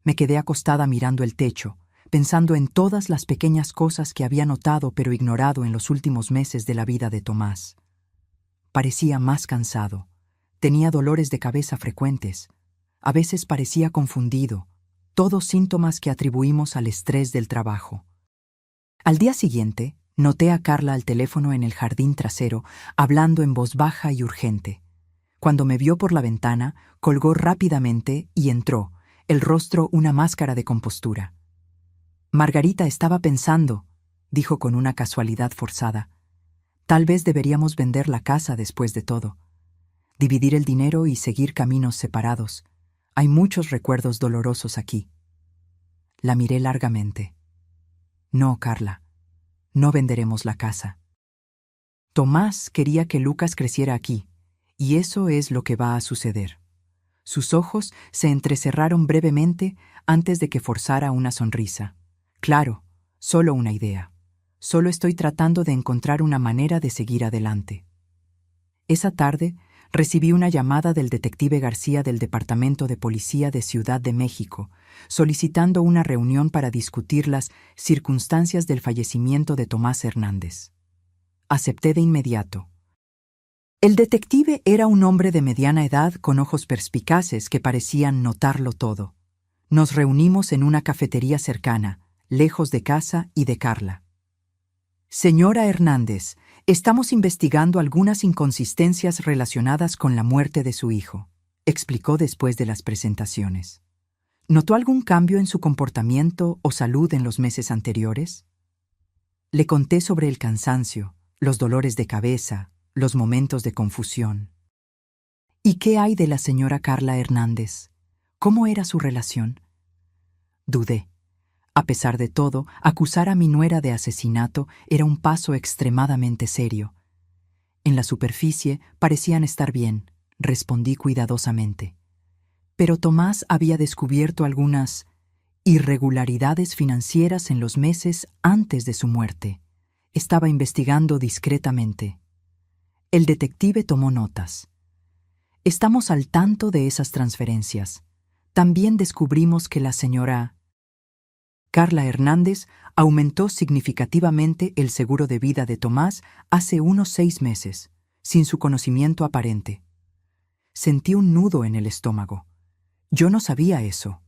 Me quedé acostada mirando el techo, pensando en todas las pequeñas cosas que había notado pero ignorado en los últimos meses de la vida de Tomás. Parecía más cansado. Tenía dolores de cabeza frecuentes. A veces parecía confundido. Todos síntomas que atribuimos al estrés del trabajo. Al día siguiente, noté a Carla al teléfono en el jardín trasero, hablando en voz baja y urgente. Cuando me vio por la ventana, colgó rápidamente y entró, el rostro una máscara de compostura. «Margarita estaba pensando», dijo con una casualidad forzada. «Tal vez deberíamos vender la casa después de todo. Dividir el dinero y seguir caminos separados. Hay muchos recuerdos dolorosos aquí. La miré largamente. No, Carla, no venderemos la casa. Tomás quería que Lucas creciera aquí, y eso es lo que va a suceder. Sus ojos se entrecerraron brevemente antes de que forzara una sonrisa. Claro, solo una idea. Solo estoy tratando de encontrar una manera de seguir adelante. Esa tarde, recibí una llamada del detective García del Departamento de Policía de Ciudad de México, solicitando una reunión para discutir las circunstancias del fallecimiento de Tomás Hernández. Acepté de inmediato. El detective era un hombre de mediana edad con ojos perspicaces que parecían notarlo todo. Nos reunimos en una cafetería cercana, lejos de casa y de Carla. Señora Hernández, estamos investigando algunas inconsistencias relacionadas con la muerte de su hijo, explicó después de las presentaciones. ¿Notó algún cambio en su comportamiento o salud en los meses anteriores? Le conté sobre el cansancio, los dolores de cabeza, los momentos de confusión. ¿Y qué hay de la señora Carla Hernández? ¿Cómo era su relación? Dudé. A pesar de todo, acusar a mi nuera de asesinato era un paso extremadamente serio. En la superficie parecían estar bien, respondí cuidadosamente. Pero Tomás había descubierto algunas irregularidades financieras en los meses antes de su muerte. Estaba investigando discretamente. El detective tomó notas. Estamos al tanto de esas transferencias. También descubrimos que la señora Carla Hernández aumentó significativamente el seguro de vida de Tomás hace unos 6 meses, sin su conocimiento aparente. Sentí un nudo en el estómago. Yo no sabía eso.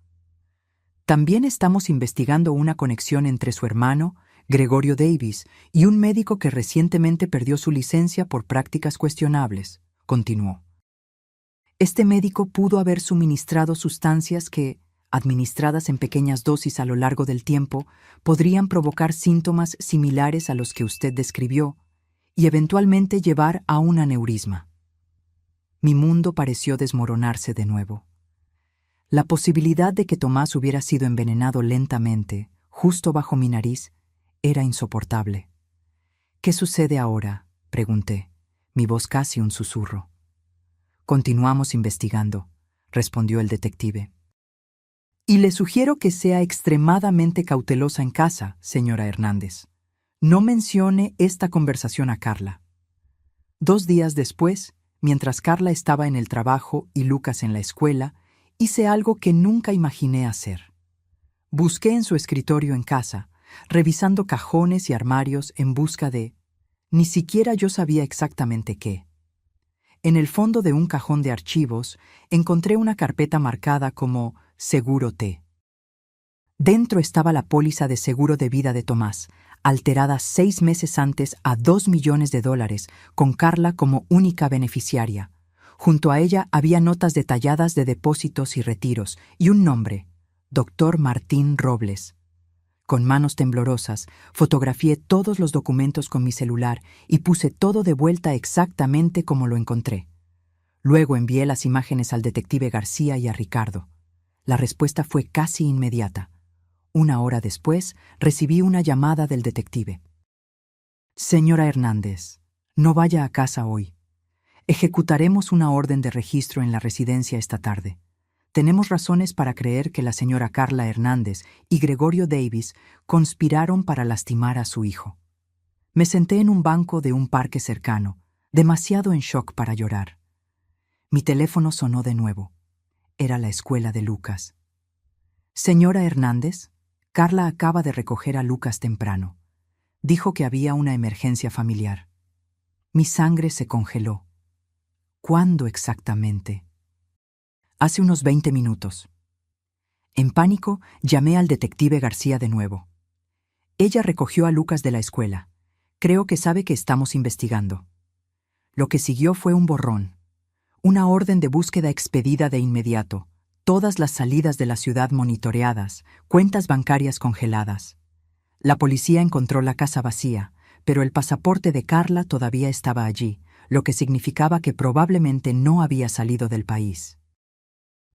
También estamos investigando una conexión entre su hermano, Gregorio Davis, y un médico que recientemente perdió su licencia por prácticas cuestionables, continuó. Este médico pudo haber suministrado sustancias que, administradas en pequeñas dosis a lo largo del tiempo, podrían provocar síntomas similares a los que usted describió y eventualmente llevar a un aneurisma. Mi mundo pareció desmoronarse de nuevo. La posibilidad de que Tomás hubiera sido envenenado lentamente, justo bajo mi nariz, era insoportable. ¿Qué sucede ahora?, pregunté, mi voz casi un susurro. Continuamos investigando, respondió el detective. Y le sugiero que sea extremadamente cautelosa en casa, señora Hernández. No mencione esta conversación a Carla. 2 días después, mientras Carla estaba en el trabajo y Lucas en la escuela, hice algo que nunca imaginé hacer. Busqué en su escritorio en casa, revisando cajones y armarios en busca de... Ni siquiera yo sabía exactamente qué. En el fondo de un cajón de archivos encontré una carpeta marcada como Seguro T. Dentro estaba la póliza de seguro de vida de Tomás, alterada 6 meses antes a $2 millones, con Carla como única beneficiaria. Junto a ella había notas detalladas de depósitos y retiros y un nombre, Dr. Martín Robles. Con manos temblorosas, fotografié todos los documentos con mi celular y puse todo de vuelta exactamente como lo encontré. Luego envié las imágenes al detective García y a Ricardo. La respuesta fue casi inmediata. 1 hora después, recibí una llamada del detective. Señora Hernández, no vaya a casa hoy. Ejecutaremos una orden de registro en la residencia esta tarde. Tenemos razones para creer que la señora Carla Hernández y Gregorio Davis conspiraron para lastimar a su hijo. Me senté en un banco de un parque cercano, demasiado en shock para llorar. Mi teléfono sonó de nuevo. Era la escuela de Lucas. Señora Hernández, Carla acaba de recoger a Lucas temprano. Dijo que había una emergencia familiar. Mi sangre se congeló. ¿Cuándo exactamente? Hace unos 20 minutos. En pánico, llamé al detective García de nuevo. Ella recogió a Lucas de la escuela. Creo que sabe que estamos investigando. Lo que siguió fue un borrón. Una orden de búsqueda expedida de inmediato. Todas las salidas de la ciudad monitoreadas, cuentas bancarias congeladas. La policía encontró la casa vacía, pero el pasaporte de Carla todavía estaba allí, lo que significaba que probablemente no había salido del país.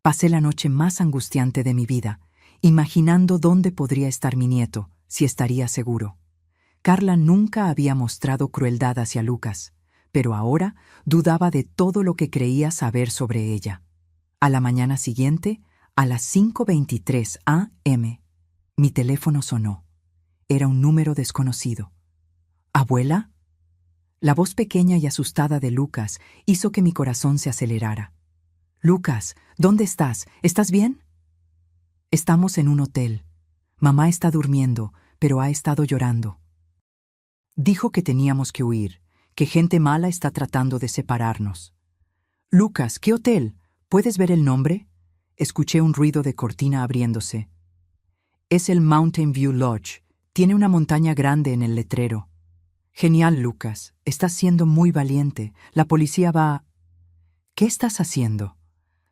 Pasé la noche más angustiante de mi vida, imaginando dónde podría estar mi nieto, si estaría seguro. Carla nunca había mostrado crueldad hacia Lucas, pero ahora dudaba de todo lo que creía saber sobre ella. A la mañana siguiente, a las 5:23 a.m., mi teléfono sonó. Era un número desconocido. ¿Abuela? La voz pequeña y asustada de Lucas hizo que mi corazón se acelerara. Lucas, ¿dónde estás? ¿Estás bien? Estamos en un hotel. Mamá está durmiendo, pero ha estado llorando. Dijo que teníamos que huir, que gente mala está tratando de separarnos. Lucas, ¿qué hotel? ¿Puedes ver el nombre? Escuché un ruido de cortina abriéndose. Es el Mountain View Lodge. Tiene una montaña grande en el letrero. Genial, Lucas. Estás siendo muy valiente. La policía va... ¿Qué estás haciendo?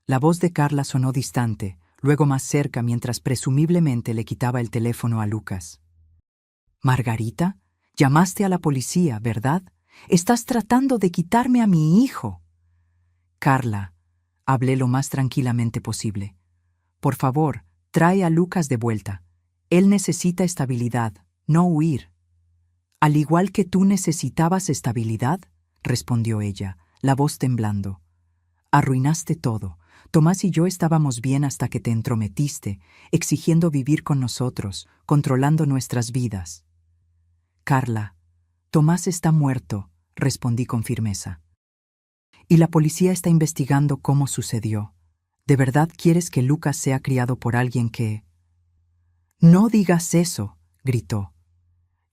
La voz de Carla sonó distante, luego más cerca mientras presumiblemente le quitaba el teléfono a Lucas. Margarita, llamaste a la policía, ¿verdad? Estás tratando de quitarme a mi hijo. Carla, hablé lo más tranquilamente posible. Por favor, trae a Lucas de vuelta. Él necesita estabilidad, no huir. Al igual que tú necesitabas estabilidad, respondió ella, la voz temblando. Arruinaste todo. Tomás y yo estábamos bien hasta que te entrometiste, exigiendo vivir con nosotros, controlando nuestras vidas. Carla, Tomás está muerto, respondí con firmeza. Y la policía está investigando cómo sucedió. ¿De verdad quieres que Lucas sea criado por alguien que... No digas eso, gritó.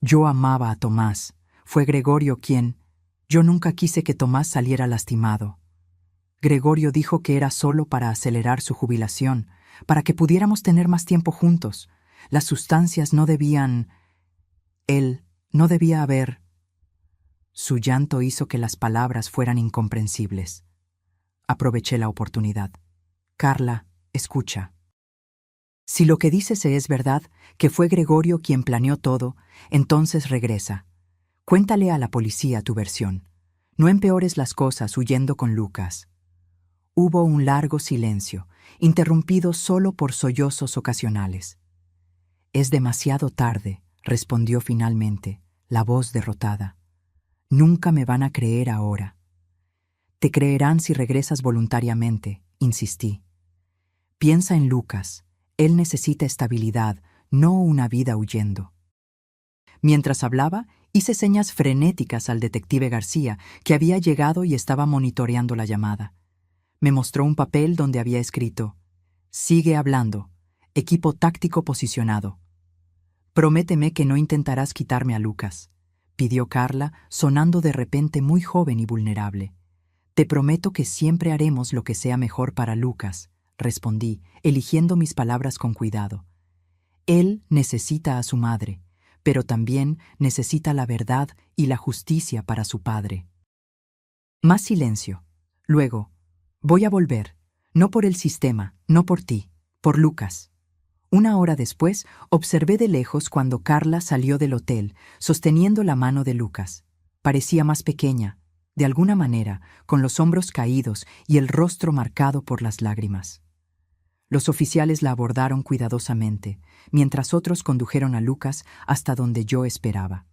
Yo amaba a Tomás. Fue Gregorio quien... Yo nunca quise que Tomás saliera lastimado. Gregorio dijo que era solo para acelerar su jubilación, para que pudiéramos tener más tiempo juntos. Las sustancias no debían... Él no debía haber... Su llanto hizo que las palabras fueran incomprensibles. Aproveché la oportunidad. Carla, escucha. Si lo que dices es verdad, que fue Gregorio quien planeó todo, entonces regresa. Cuéntale a la policía tu versión. No empeores las cosas huyendo con Lucas. Hubo un largo silencio, interrumpido solo por sollozos ocasionales. Es demasiado tarde, respondió finalmente, la voz derrotada. Nunca me van a creer ahora. Te creerán si regresas voluntariamente, insistí. Piensa en Lucas. Él necesita estabilidad, no una vida huyendo. Mientras hablaba, hice señas frenéticas al detective García, que había llegado y estaba monitoreando la llamada. Me mostró un papel donde había escrito: Sigue hablando. Equipo táctico posicionado. Prométeme que no intentarás quitarme a Lucas, pidió Carla, sonando de repente muy joven y vulnerable. Te prometo que siempre haremos lo que sea mejor para Lucas, respondí, eligiendo mis palabras con cuidado. Él necesita a su madre, pero también necesita la verdad y la justicia para su padre. Más silencio. Luego, voy a volver, no por el sistema, no por ti, por Lucas. Una hora después, observé de lejos cuando Carla salió del hotel, sosteniendo la mano de Lucas. Parecía más pequeña, de alguna manera, con los hombros caídos y el rostro marcado por las lágrimas. Los oficiales la abordaron cuidadosamente, mientras otros condujeron a Lucas hasta donde yo esperaba.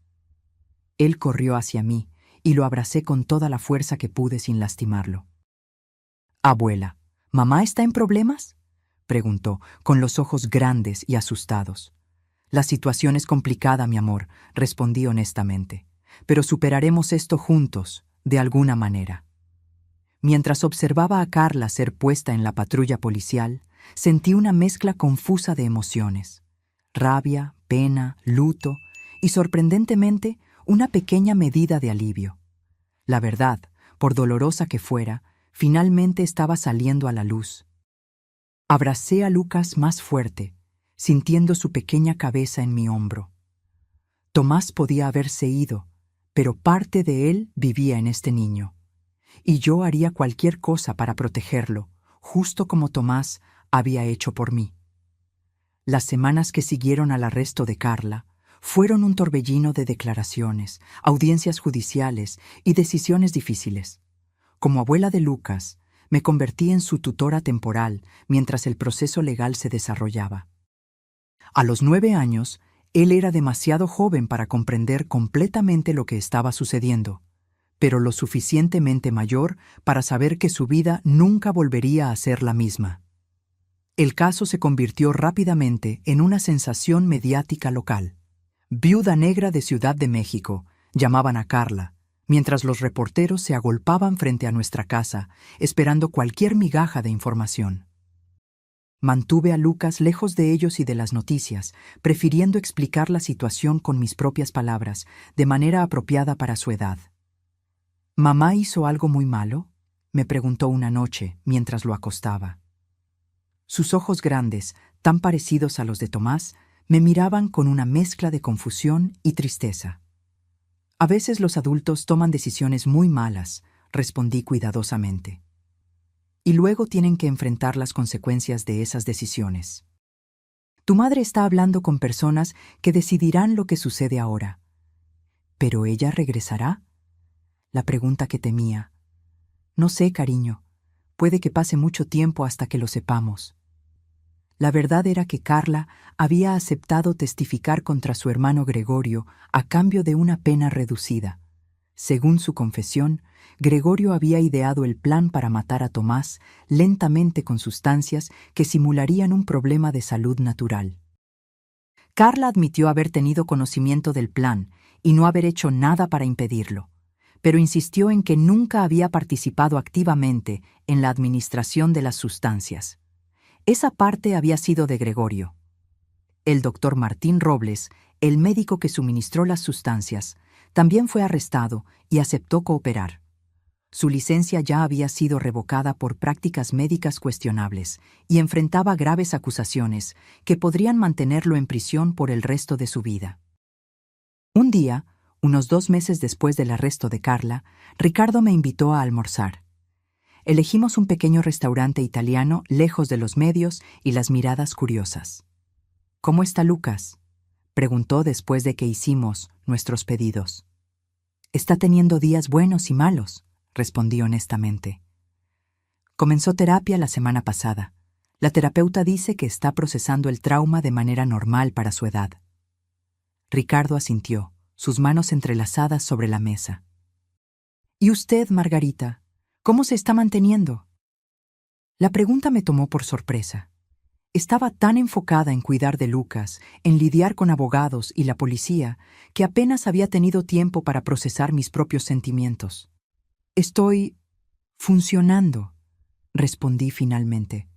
Él corrió hacia mí y lo abracé con toda la fuerza que pude sin lastimarlo. Abuela, ¿mamá está en problemas?, preguntó, con los ojos grandes y asustados. La situación es complicada, mi amor, respondí honestamente, pero superaremos esto juntos, de alguna manera. Mientras observaba a Carla ser puesta en la patrulla policial, sentí una mezcla confusa de emociones: rabia, pena, luto y, sorprendentemente, una pequeña medida de alivio. La verdad, por dolorosa que fuera, finalmente estaba saliendo a la luz. Abracé a Lucas más fuerte, sintiendo su pequeña cabeza en mi hombro. Tomás podía haberse ido, pero parte de él vivía en este niño, y yo haría cualquier cosa para protegerlo, justo como Tomás había hecho por mí. Las semanas que siguieron al arresto de Carla fueron un torbellino de declaraciones, audiencias judiciales y decisiones difíciles. Como abuela de Lucas, Me convertí en su tutora temporal mientras el proceso legal se desarrollaba. A los 9 años, él era demasiado joven para comprender completamente lo que estaba sucediendo, pero lo suficientemente mayor para saber que su vida nunca volvería a ser la misma. El caso se convirtió rápidamente en una sensación mediática local. Viuda negra de Ciudad de México, llamaban a Carla, mientras los reporteros se agolpaban frente a nuestra casa, esperando cualquier migaja de información. Mantuve a Lucas lejos de ellos y de las noticias, prefiriendo explicar la situación con mis propias palabras, de manera apropiada para su edad. ¿Mamá hizo algo muy malo?, me preguntó una noche mientras lo acostaba. Sus ojos grandes, tan parecidos a los de Tomás, me miraban con una mezcla de confusión y tristeza. A veces los adultos toman decisiones muy malas, respondí cuidadosamente. Y luego tienen que enfrentar las consecuencias de esas decisiones. Tu madre está hablando con personas que decidirán lo que sucede ahora. ¿Pero ella regresará? La pregunta que temía. No sé, cariño. Puede que pase mucho tiempo hasta que lo sepamos. La verdad era que Carla había aceptado testificar contra su hermano Gregorio a cambio de una pena reducida. Según su confesión, Gregorio había ideado el plan para matar a Tomás lentamente con sustancias que simularían un problema de salud natural. Carla admitió haber tenido conocimiento del plan y no haber hecho nada para impedirlo, pero insistió en que nunca había participado activamente en la administración de las sustancias. Esa parte había sido de Gregorio. El doctor Martín Robles, el médico que suministró las sustancias, también fue arrestado y aceptó cooperar. Su licencia ya había sido revocada por prácticas médicas cuestionables y enfrentaba graves acusaciones que podrían mantenerlo en prisión por el resto de su vida. Un día, unos 2 meses después del arresto de Carla, Ricardo me invitó a almorzar. Elegimos un pequeño restaurante italiano lejos de los medios y las miradas curiosas. ¿Cómo está Lucas?, preguntó después de que hicimos nuestros pedidos. Está teniendo días buenos y malos, respondí honestamente. Comenzó terapia la semana pasada. La terapeuta dice que está procesando el trauma de manera normal para su edad. Ricardo asintió, sus manos entrelazadas sobre la mesa. ¿Y usted, Margarita? ¿Cómo se está manteniendo? La pregunta me tomó por sorpresa. Estaba tan enfocada en cuidar de Lucas, en lidiar con abogados y la policía, que apenas había tenido tiempo para procesar mis propios sentimientos. Estoy funcionando, respondí finalmente.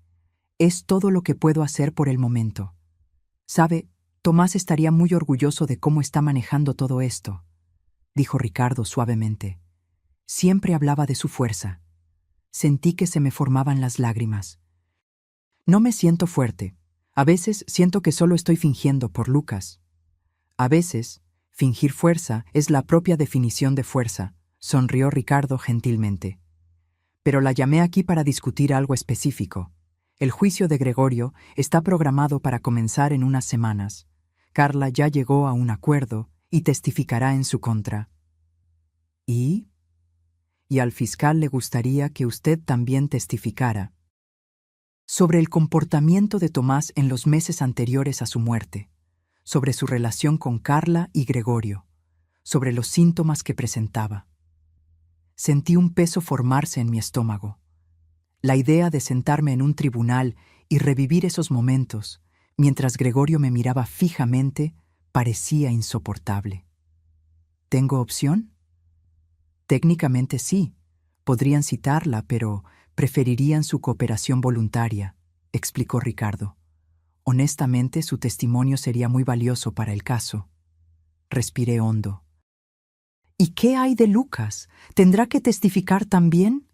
Es todo lo que puedo hacer por el momento. Sabe, Tomás estaría muy orgulloso de cómo está manejando todo esto, dijo Ricardo suavemente. Siempre hablaba de su fuerza. Sentí que se me formaban las lágrimas. No me siento fuerte. A veces siento que solo estoy fingiendo por Lucas. A veces, fingir fuerza es la propia definición de fuerza, sonrió Ricardo gentilmente. Pero la llamé aquí para discutir algo específico. El juicio de Gregorio está programado para comenzar en unas semanas. Carla ya llegó a un acuerdo y testificará en su contra. ¿Y? Y al fiscal le gustaría que usted también testificara sobre el comportamiento de Tomás en los meses anteriores a su muerte, sobre su relación con Carla y Gregorio, sobre los síntomas que presentaba. Sentí un peso formarse en mi estómago. La idea de sentarme en un tribunal y revivir esos momentos, mientras Gregorio me miraba fijamente, parecía insoportable. ¿Tengo opción? Técnicamente sí. Podrían citarla, pero preferirían su cooperación voluntaria, explicó Ricardo. Honestamente, su testimonio sería muy valioso para el caso. Respiré hondo. ¿Y qué hay de Lucas? ¿Tendrá que testificar también?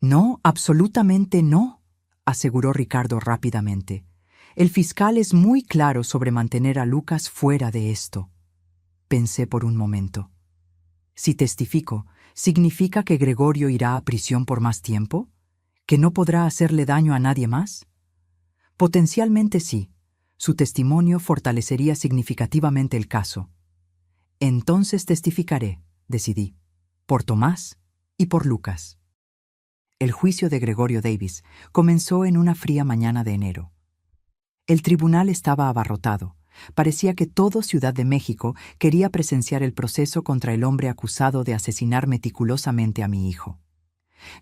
No, absolutamente no, aseguró Ricardo rápidamente. El fiscal es muy claro sobre mantener a Lucas fuera de esto. Pensé por un momento. Si testifico, ¿significa que Gregorio irá a prisión por más tiempo? ¿Que no podrá hacerle daño a nadie más? Potencialmente sí. Su testimonio fortalecería significativamente el caso. Entonces testificaré, decidí, por Tomás y por Lucas. el juicio de Gregorio Davis, comenzó en una fría mañana de enero. El tribunal estaba abarrotado. Parecía que todo Ciudad de México quería presenciar el proceso contra el hombre acusado de asesinar meticulosamente a mi hijo.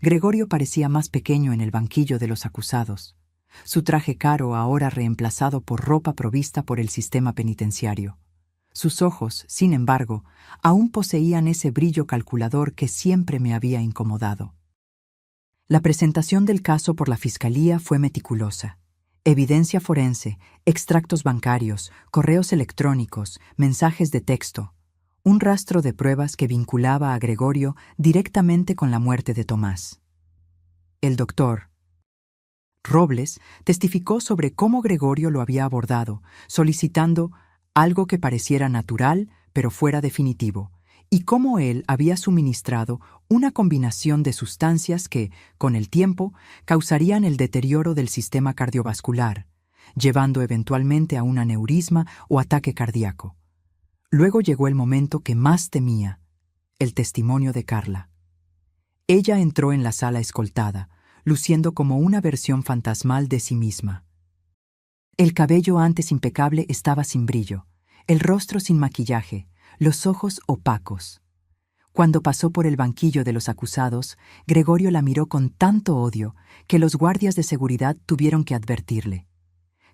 Gregorio parecía más pequeño en el banquillo de los acusados. Su traje caro ahora reemplazado por ropa provista por el sistema penitenciario. Sus ojos, sin embargo, aún poseían ese brillo calculador que siempre me había incomodado. La presentación del caso por la Fiscalía fue meticulosa. Evidencia forense, extractos bancarios, correos electrónicos, mensajes de texto. Un rastro de pruebas que vinculaba a Gregorio directamente con la muerte de Tomás. El doctor Robles testificó sobre cómo Gregorio lo había abordado, solicitando algo que pareciera natural, pero fuera definitivo, y cómo él había suministrado una combinación de sustancias que, con el tiempo, causarían el deterioro del sistema cardiovascular, llevando eventualmente a un aneurisma o ataque cardíaco. Luego llegó el momento que más temía, el testimonio de Carla. Ella entró en la sala escoltada, luciendo como una versión fantasmal de sí misma. El cabello antes impecable estaba sin brillo, el rostro sin maquillaje, los ojos opacos. Cuando pasó por el banquillo de los acusados, Gregorio la miró con tanto odio que los guardias de seguridad tuvieron que advertirle.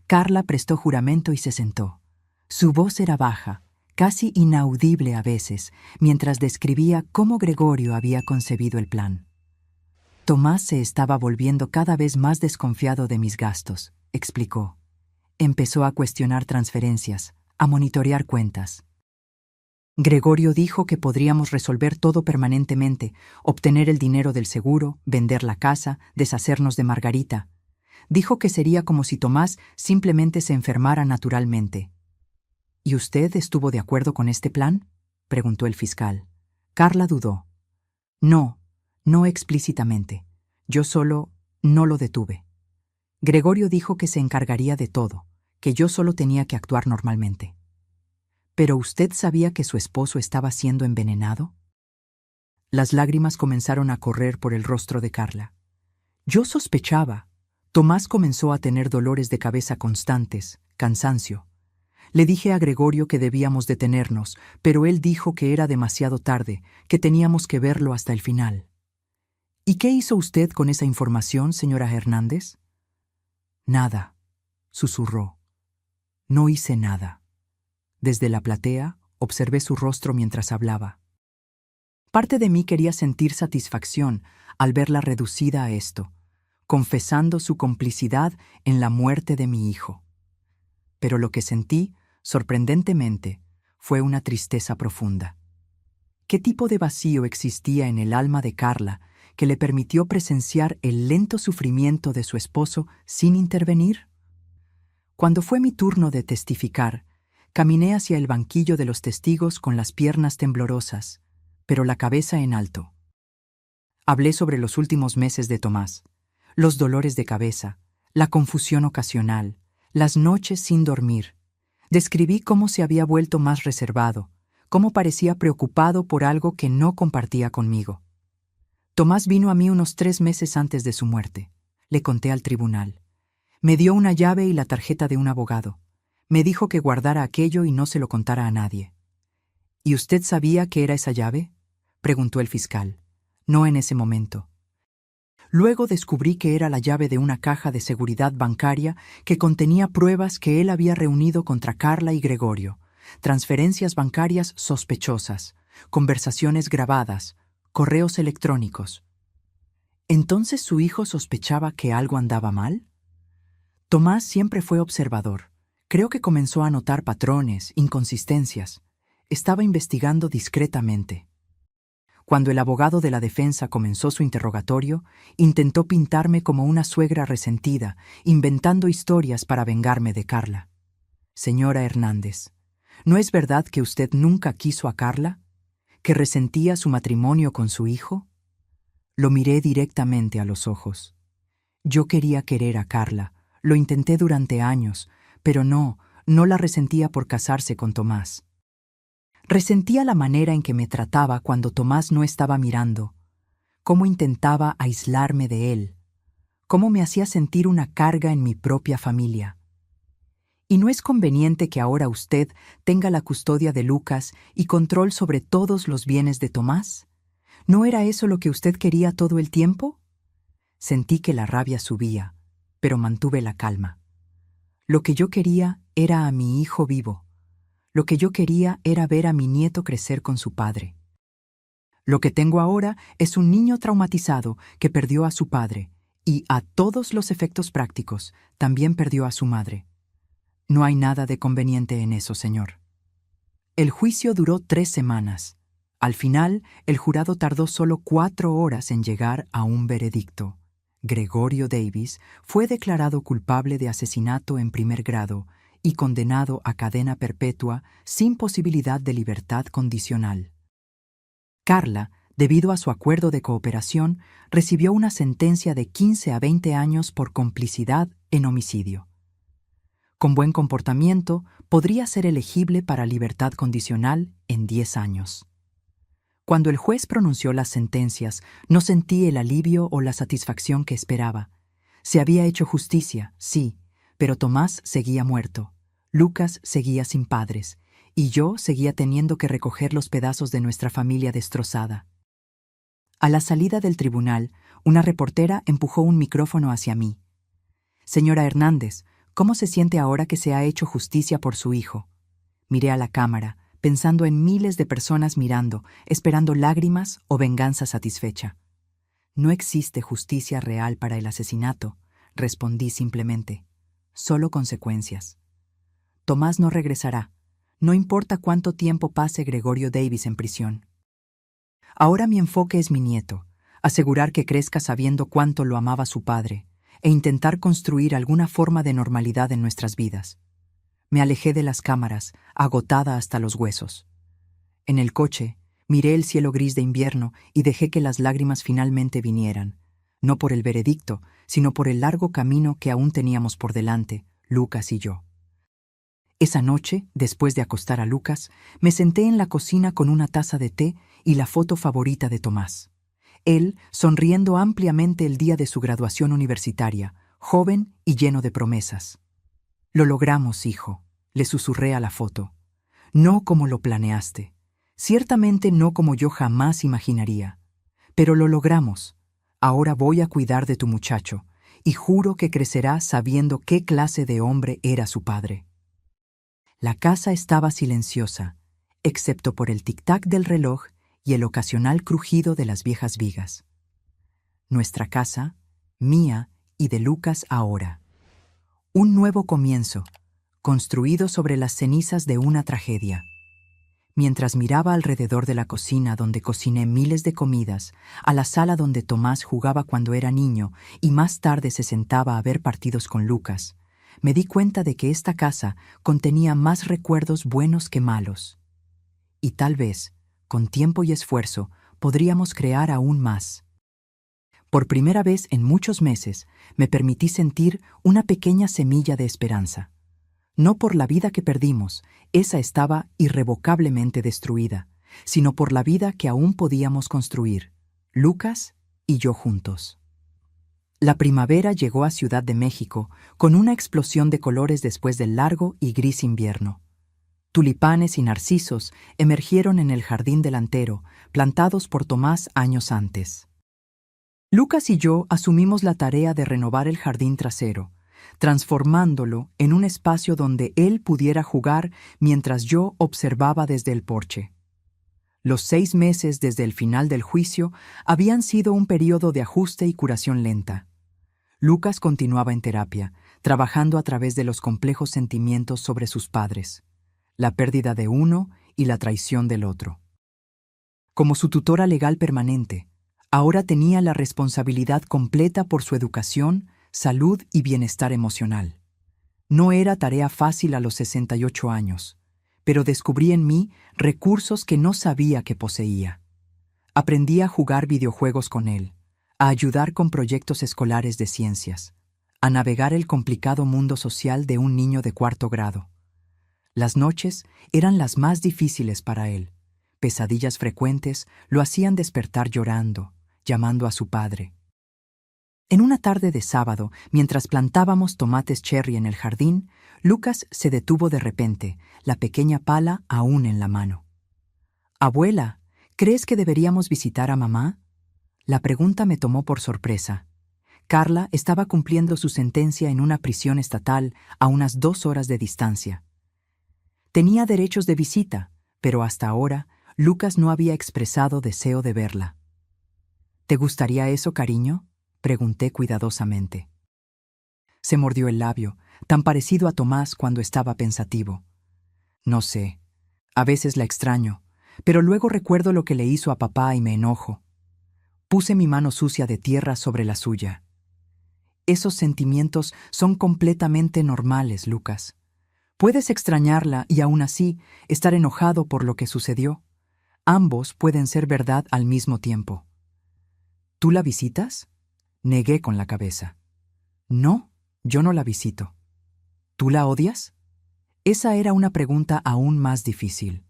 Carla prestó juramento y se sentó. Su voz era baja, casi inaudible a veces, mientras describía cómo Gregorio había concebido el plan. Tomás se estaba volviendo cada vez más desconfiado de mis gastos, explicó. Empezó a cuestionar transferencias, a monitorear cuentas. Gregorio dijo que podríamos resolver todo permanentemente, obtener el dinero del seguro, vender la casa, deshacernos de Margarita. Dijo que sería como si Tomás simplemente se enfermara naturalmente. ¿Y usted estuvo de acuerdo con este plan?, preguntó el fiscal. Carla dudó. No explícitamente. Yo solo no lo detuve. Gregorio dijo que se encargaría de todo, que yo solo tenía que actuar normalmente. ¿Pero usted sabía que su esposo estaba siendo envenenado? Las lágrimas comenzaron a correr por el rostro de Carla. Yo sospechaba. Tomás comenzó a tener dolores de cabeza constantes, cansancio. Le dije a Gregorio que debíamos detenernos, pero él dijo que era demasiado tarde, que teníamos que verlo hasta el final. ¿Y qué hizo usted con esa información, señora Hernández? Nada, susurró. No hice nada. Desde la platea, observé su rostro mientras hablaba. Parte de mí quería sentir satisfacción al verla reducida a esto, confesando su complicidad en la muerte de mi hijo. Pero lo que sentí, sorprendentemente, fue una tristeza profunda. ¿Qué tipo de vacío existía en el alma de Carla que le permitió presenciar el lento sufrimiento de su esposo sin intervenir? Cuando fue mi turno de testificar, caminé hacia el banquillo de los testigos con las piernas temblorosas, pero la cabeza en alto. Hablé sobre los últimos meses de Tomás, los dolores de cabeza, la confusión ocasional, las noches sin dormir. Describí cómo se había vuelto más reservado, cómo parecía preocupado por algo que no compartía conmigo. Tomás vino a mí unos 3 meses antes de su muerte. Le conté al tribunal. Me dio una llave y la tarjeta de un abogado. Me dijo que guardara aquello y no se lo contara a nadie. ¿Y usted sabía qué era esa llave?, preguntó el fiscal. No en ese momento. Luego descubrí que era la llave de una caja de seguridad bancaria que contenía pruebas que él había reunido contra Carla y Gregorio, transferencias bancarias sospechosas, conversaciones grabadas, correos electrónicos. ¿Entonces su hijo sospechaba que algo andaba mal? Tomás siempre fue observador. Creo que comenzó a notar patrones, inconsistencias. Estaba investigando discretamente. Cuando el abogado de la defensa comenzó su interrogatorio, intentó pintarme como una suegra resentida, inventando historias para vengarme de Carla. Señora Hernández, ¿no es verdad que usted nunca quiso a Carla? ¿Que resentía su matrimonio con su hijo? Lo miré directamente a los ojos. Yo quería querer a Carla, lo intenté durante años, pero no la resentía por casarse con Tomás. Resentía la manera en que me trataba cuando Tomás no estaba mirando, cómo intentaba aislarme de él, cómo me hacía sentir una carga en mi propia familia. ¿Y no es conveniente que ahora usted tenga la custodia de Lucas y control sobre todos los bienes de Tomás? ¿No era eso lo que usted quería todo el tiempo? Sentí que la rabia subía, pero mantuve la calma. Lo que yo quería era a mi hijo vivo. Lo que yo quería era ver a mi nieto crecer con su padre. Lo que tengo ahora es un niño traumatizado que perdió a su padre y, a todos los efectos prácticos, también perdió a su madre. No hay nada de conveniente en eso, señor. El juicio duró 3 semanas. Al final, el jurado tardó solo 4 horas en llegar a un veredicto. Gregorio Davis fue declarado culpable de asesinato en primer grado y condenado a cadena perpetua sin posibilidad de libertad condicional. Carla, debido a su acuerdo de cooperación, recibió una sentencia de 15 a 20 años por complicidad en homicidio. Con buen comportamiento, podría ser elegible para libertad condicional en 10 años. Cuando el juez pronunció las sentencias, no sentí el alivio o la satisfacción que esperaba. Se había hecho justicia, sí, pero Tomás seguía muerto, Lucas seguía sin padres, y yo seguía teniendo que recoger los pedazos de nuestra familia destrozada. A la salida del tribunal, una reportera empujó un micrófono hacia mí. «Señora Hernández, ¿cómo se siente ahora que se ha hecho justicia por su hijo?» Miré a la cámara, pensando en miles de personas mirando, esperando lágrimas o venganza satisfecha. «No existe justicia real para el asesinato», respondí simplemente. «Solo consecuencias. Tomás no regresará. No importa cuánto tiempo pase Gregorio Davis en prisión. Ahora mi enfoque es mi nieto, asegurar que crezca sabiendo cuánto lo amaba su padre, e intentar construir alguna forma de normalidad en nuestras vidas». Me alejé de las cámaras, agotada hasta los huesos. En el coche, miré el cielo gris de invierno y dejé que las lágrimas finalmente vinieran, no por el veredicto, sino por el largo camino que aún teníamos por delante, Lucas y yo. Esa noche, después de acostar a Lucas, me senté en la cocina con una taza de té y la foto favorita de Tomás. Él, sonriendo ampliamente el día de su graduación universitaria, joven y lleno de promesas. «Lo logramos, hijo», le susurré a la foto. «No como lo planeaste. Ciertamente no como yo jamás imaginaría. Pero lo logramos. Ahora voy a cuidar de tu muchacho, y juro que crecerá sabiendo qué clase de hombre era su padre». La casa estaba silenciosa, excepto por el tic-tac del reloj y el ocasional crujido de las viejas vigas. Nuestra casa, mía y de Lucas ahora. Un nuevo comienzo, construido sobre las cenizas de una tragedia. Mientras miraba alrededor de la cocina donde cociné miles de comidas, a la sala donde Tomás jugaba cuando era niño y más tarde se sentaba a ver partidos con Lucas, me di cuenta de que esta casa contenía más recuerdos buenos que malos. Y tal vez, con tiempo y esfuerzo, podríamos crear aún más. Por primera vez en muchos meses, me permití sentir una pequeña semilla de esperanza. No por la vida que perdimos, esa estaba irrevocablemente destruida, sino por la vida que aún podíamos construir, Lucas y yo juntos. La primavera llegó a Ciudad de México con una explosión de colores después del largo y gris invierno. Tulipanes y narcisos emergieron en el jardín delantero, plantados por Tomás años antes. Lucas y yo asumimos la tarea de renovar el jardín trasero, transformándolo en un espacio donde él pudiera jugar mientras yo observaba desde el porche. Los 6 meses desde el final del juicio habían sido un periodo de ajuste y curación lenta. Lucas continuaba en terapia, trabajando a través de los complejos sentimientos sobre sus padres, la pérdida de uno y la traición del otro. Como su tutora legal permanente, ahora tenía la responsabilidad completa por su educación, salud y bienestar emocional. No era tarea fácil a los 68 años, pero descubrí en mí recursos que no sabía que poseía. Aprendí a jugar videojuegos con él, a ayudar con proyectos escolares de ciencias, a navegar el complicado mundo social de un niño de 4º grado. Las noches eran las más difíciles para él. Pesadillas frecuentes lo hacían despertar llorando, llamando a su padre. En una tarde de sábado, mientras plantábamos tomates cherry en el jardín, Lucas se detuvo de repente, la pequeña pala aún en la mano. «Abuela, ¿crees que deberíamos visitar a mamá?» La pregunta me tomó por sorpresa. Carla estaba cumpliendo su sentencia en una prisión estatal a unas 2 horas de distancia. Tenía derechos de visita, pero hasta ahora Lucas no había expresado deseo de verla. «¿Te gustaría eso, cariño?», pregunté cuidadosamente. Se mordió el labio, tan parecido a Tomás cuando estaba pensativo. «No sé, a veces la extraño, pero luego recuerdo lo que le hizo a papá y me enojo». Puse mi mano sucia de tierra sobre la suya. «Esos sentimientos son completamente normales, Lucas. Puedes extrañarla y aún así estar enojado por lo que sucedió. Ambos pueden ser verdad al mismo tiempo». «¿Tú la visitas?», negué con la cabeza. «No, yo no la visito». «¿Tú la odias?». Esa era una pregunta aún más difícil.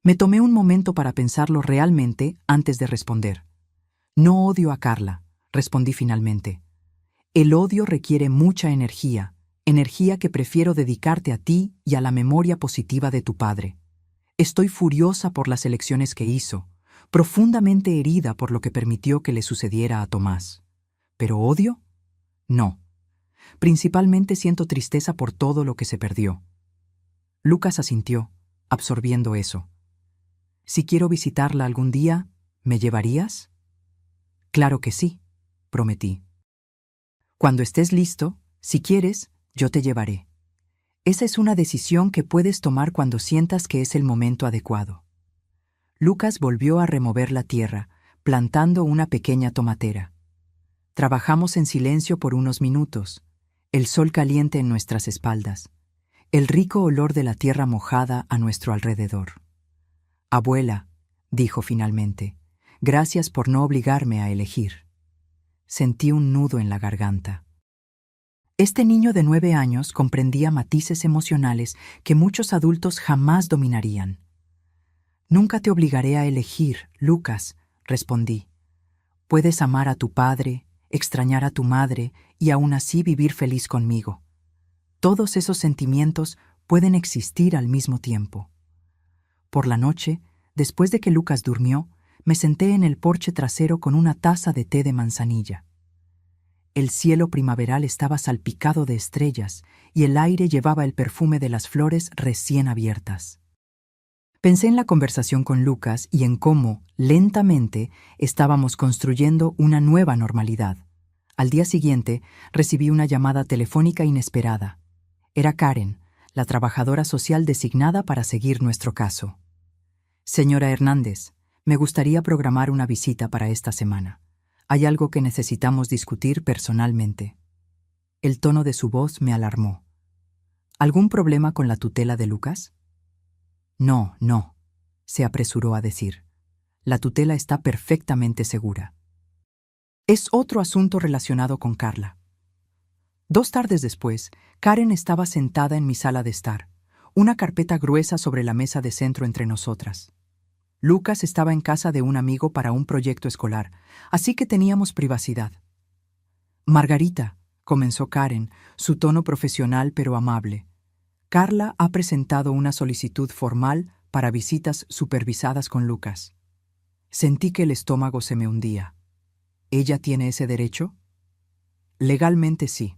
Me tomé un momento para pensarlo realmente antes de responder. «No odio a Carla», respondí finalmente. «El odio requiere mucha energía que prefiero dedicarte a ti y a la memoria positiva de tu padre. Estoy furiosa por las elecciones que hizo, profundamente herida por lo que permitió que le sucediera a Tomás. ¿Pero odio? No. Principalmente siento tristeza por todo lo que se perdió». Lucas asintió, absorbiendo eso. «Si quiero visitarla algún día, ¿me llevarías?». «Claro que sí», prometí. «Cuando estés listo, si quieres, yo te llevaré. Esa es una decisión que puedes tomar cuando sientas que es el momento adecuado». Lucas volvió a remover la tierra, plantando una pequeña tomatera. Trabajamos en silencio por unos minutos, el sol caliente en nuestras espaldas, el rico olor de la tierra mojada a nuestro alrededor. «Abuela», dijo finalmente, «gracias por no obligarme a elegir». Sentí un nudo en la garganta. Este niño de 9 años comprendía matices emocionales que muchos adultos jamás dominarían. «Nunca te obligaré a elegir, Lucas», respondí. «Puedes amar a tu padre, extrañar a tu madre y aún así vivir feliz conmigo. Todos esos sentimientos pueden existir al mismo tiempo». Por la noche, después de que Lucas durmió, me senté en el porche trasero con una taza de té de manzanilla. El cielo primaveral estaba salpicado de estrellas y el aire llevaba el perfume de las flores recién abiertas. Pensé en la conversación con Lucas y en cómo, lentamente, estábamos construyendo una nueva normalidad. Al día siguiente, recibí una llamada telefónica inesperada. Era Karen, la trabajadora social designada para seguir nuestro caso. «Señora Hernández, me gustaría programar una visita para esta semana. Hay algo que necesitamos discutir personalmente». El tono de su voz me alarmó. «¿Algún problema con la tutela de Lucas?». «No, no», se apresuró a decir. «La tutela está perfectamente segura. Es otro asunto relacionado con Carla». 2 tardes después, Karen estaba sentada en mi sala de estar, una carpeta gruesa sobre la mesa de centro entre nosotras. Lucas estaba en casa de un amigo para un proyecto escolar, así que teníamos privacidad. «Margarita», comenzó Karen, su tono profesional pero amable. «Carla ha presentado una solicitud formal para visitas supervisadas con Lucas». Sentí que el estómago se me hundía. ¿Ella tiene ese derecho? Legalmente sí.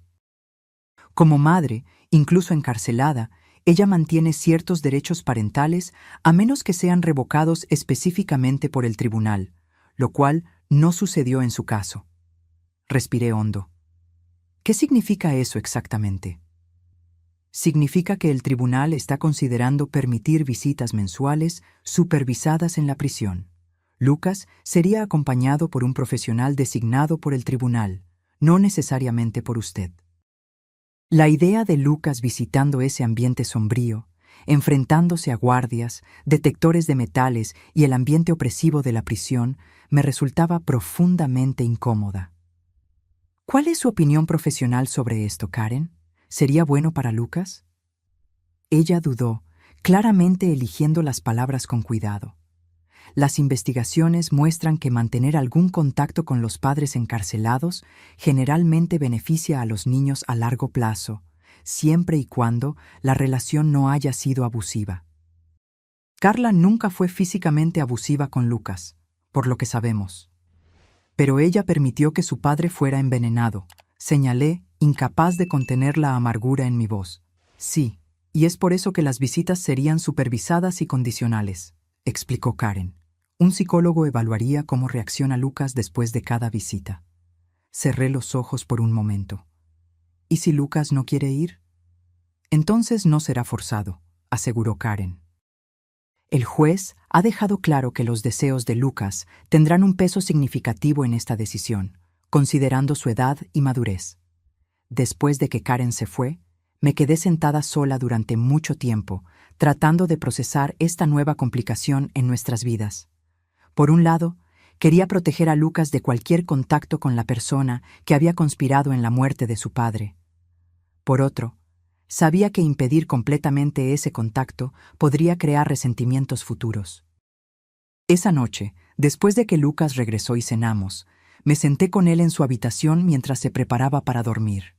Como madre, incluso encarcelada, ella mantiene ciertos derechos parentales a menos que sean revocados específicamente por el tribunal, lo cual no sucedió en su caso. Respiré hondo. ¿Qué significa eso exactamente? Significa que el tribunal está considerando permitir visitas mensuales supervisadas en la prisión. Lucas sería acompañado por un profesional designado por el tribunal, no necesariamente por usted. La idea de Lucas visitando ese ambiente sombrío, enfrentándose a guardias, detectores de metales y el ambiente opresivo de la prisión, me resultaba profundamente incómoda. ¿Cuál es su opinión profesional sobre esto, Karen? ¿Sería bueno para Lucas? Ella dudó, claramente eligiendo las palabras con cuidado. las investigaciones muestran que mantener algún contacto con los padres encarcelados generalmente beneficia a los niños a largo plazo, siempre y cuando la relación no haya sido abusiva. Carla nunca fue físicamente abusiva con Lucas, por lo que sabemos. Pero ella permitió que su padre fuera envenenado, señalé, incapaz de contener la amargura en mi voz. Sí, y es por eso que las visitas serían supervisadas y condicionales, explicó Karen. Un psicólogo evaluaría cómo reacciona Lucas después de cada visita. Cerré los ojos por un momento. ¿Y si Lucas no quiere ir? Entonces no será forzado, aseguró Karen. El juez ha dejado claro que los deseos de Lucas tendrán un peso significativo en esta decisión, considerando su edad y madurez. Después de que Karen se fue, me quedé sentada sola durante mucho tiempo, tratando de procesar esta nueva complicación en nuestras vidas. Por un lado, quería proteger a Lucas de cualquier contacto con la persona que había conspirado en la muerte de su padre. Por otro, sabía que impedir completamente ese contacto podría crear resentimientos futuros. Esa noche, después de que Lucas regresó y cenamos, me senté con él en su habitación mientras se preparaba para dormir.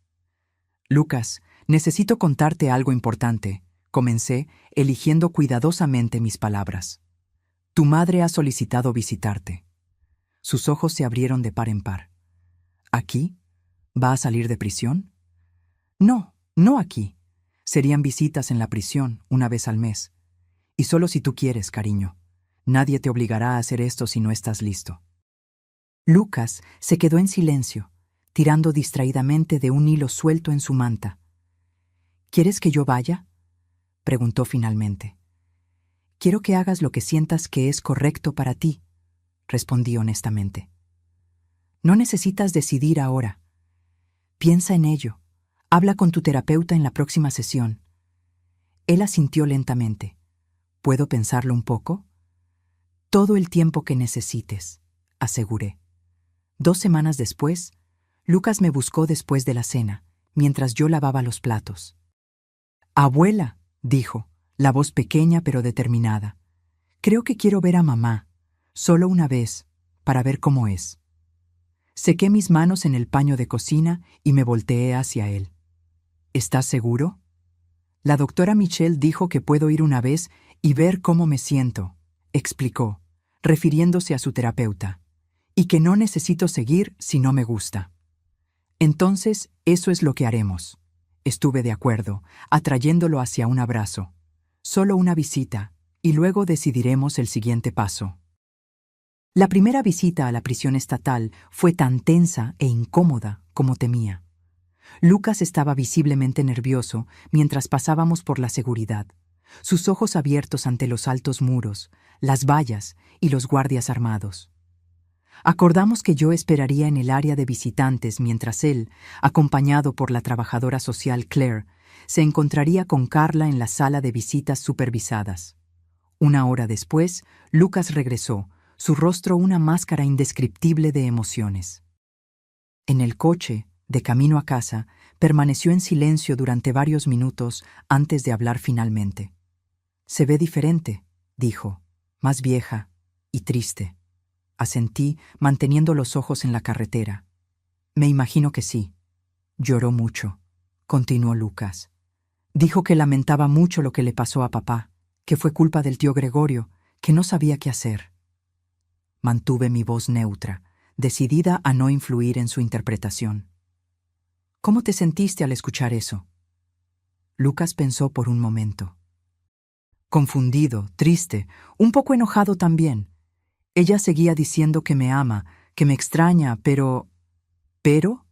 Lucas, necesito contarte algo importante, comencé, eligiendo cuidadosamente mis palabras. Tu madre ha solicitado visitarte. Sus ojos se abrieron de par en par. ¿Aquí? ¿Va a salir de prisión? No, no aquí. Serían visitas en la prisión, una vez al mes. Y solo si tú quieres, cariño. Nadie te obligará a hacer esto si no estás listo. Lucas se quedó en silencio, tirando distraídamente de un hilo suelto en su manta. ¿Quieres que yo vaya?, preguntó finalmente. Quiero que hagas lo que sientas que es correcto para ti, respondí honestamente. No necesitas decidir ahora. Piensa en ello. Habla con tu terapeuta en la próxima sesión. Él asintió lentamente. ¿Puedo pensarlo un poco? Todo el tiempo que necesites, aseguré. 2 semanas después, Lucas me buscó después de la cena, mientras yo lavaba los platos. «Abuela», dijo, la voz pequeña pero determinada. «Creo que quiero ver a mamá, solo una vez, para ver cómo es». Sequé mis manos en el paño de cocina y me volteé hacia él. «¿Estás seguro?» La doctora Michelle dijo que puedo ir una vez y ver cómo me siento, explicó, refiriéndose a su terapeuta, y que no necesito seguir si no me gusta. Entonces, eso es lo que haremos. Estuve de acuerdo, atrayéndolo hacia un abrazo. Solo una visita, y luego decidiremos el siguiente paso. La primera visita a la prisión estatal fue tan tensa e incómoda como temía. Lucas estaba visiblemente nervioso mientras pasábamos por la seguridad, sus ojos abiertos ante los altos muros, las vallas y los guardias armados. Acordamos que yo esperaría en el área de visitantes mientras él, acompañado por la trabajadora social Claire, se encontraría con Carla en la sala de visitas supervisadas. 1 hora después, Lucas regresó, su rostro una máscara indescriptible de emociones. En el coche, de camino a casa, permaneció en silencio durante varios minutos antes de hablar finalmente. «Se ve diferente», dijo, «más vieja y triste». Asentí, manteniendo los ojos en la carretera. «Me imagino que sí». «Lloró mucho», continuó Lucas. «Dijo que lamentaba mucho lo que le pasó a papá, que fue culpa del tío Gregorio, que no sabía qué hacer». Mantuve mi voz neutra, decidida a no influir en su interpretación. «¿Cómo te sentiste al escuchar eso?» Lucas pensó por un momento. «Confundido, triste, un poco enojado también. Ella seguía diciendo que me ama, que me extraña, pero... ¿Pero?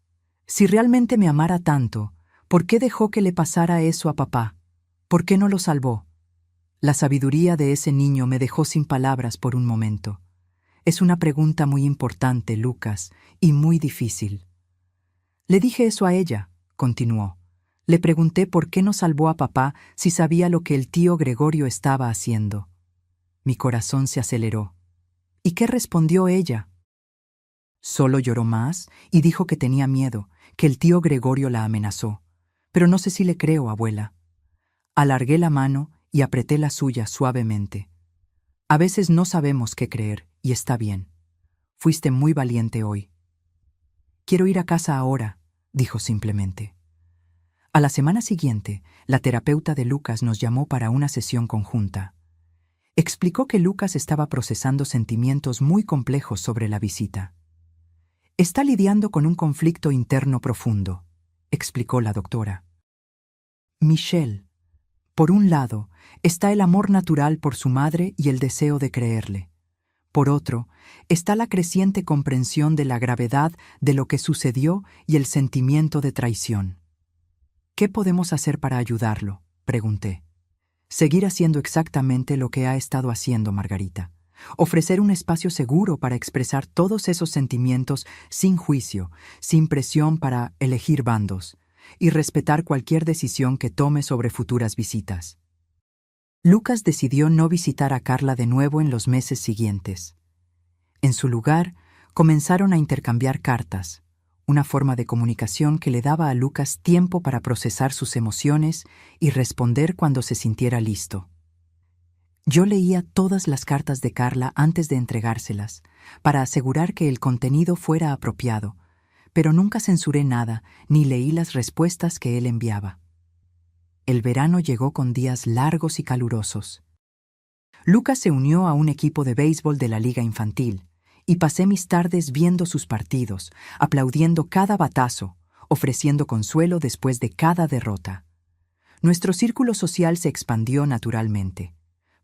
Si realmente me amara tanto, ¿por qué dejó que le pasara eso a papá? ¿Por qué no lo salvó?» La sabiduría de ese niño me dejó sin palabras por un momento. Es una pregunta muy importante, Lucas, y muy difícil. «Le dije eso a ella», continuó. «Le pregunté por qué no salvó a papá si sabía lo que el tío Gregorio estaba haciendo». Mi corazón se aceleró. ¿Y qué respondió ella? Solo lloró más y dijo que tenía miedo, que el tío Gregorio la amenazó. Pero no sé si le creo, abuela. Alargué la mano y apreté la suya suavemente. A veces no sabemos qué creer, y está bien. Fuiste muy valiente hoy. Quiero ir a casa ahora, dijo simplemente. A la semana siguiente, la terapeuta de Lucas nos llamó para una sesión conjunta. Explicó que Lucas estaba procesando sentimientos muy complejos sobre la visita. Está lidiando con un conflicto interno profundo, explicó la doctora. Michelle, por un lado, está el amor natural por su madre y el deseo de creerle. Por otro, está la creciente comprensión de la gravedad de lo que sucedió y el sentimiento de traición. ¿Qué podemos hacer para ayudarlo?, pregunté. Seguir haciendo exactamente lo que ha estado haciendo Margarita. Ofrecer un espacio seguro para expresar todos esos sentimientos sin juicio, sin presión para elegir bandos, y respetar cualquier decisión que tome sobre futuras visitas. Lucas decidió no visitar a Carla de nuevo en los meses siguientes. En su lugar, comenzaron a intercambiar cartas, una forma de comunicación que le daba a Lucas tiempo para procesar sus emociones y responder cuando se sintiera listo. Yo leía todas las cartas de Carla antes de entregárselas, para asegurar que el contenido fuera apropiado, pero nunca censuré nada ni leí las respuestas que él enviaba. El verano llegó con días largos y calurosos. Lucas se unió a un equipo de béisbol de la liga infantil, y pasé mis tardes viendo sus partidos, aplaudiendo cada batazo, ofreciendo consuelo después de cada derrota. Nuestro círculo social se expandió naturalmente.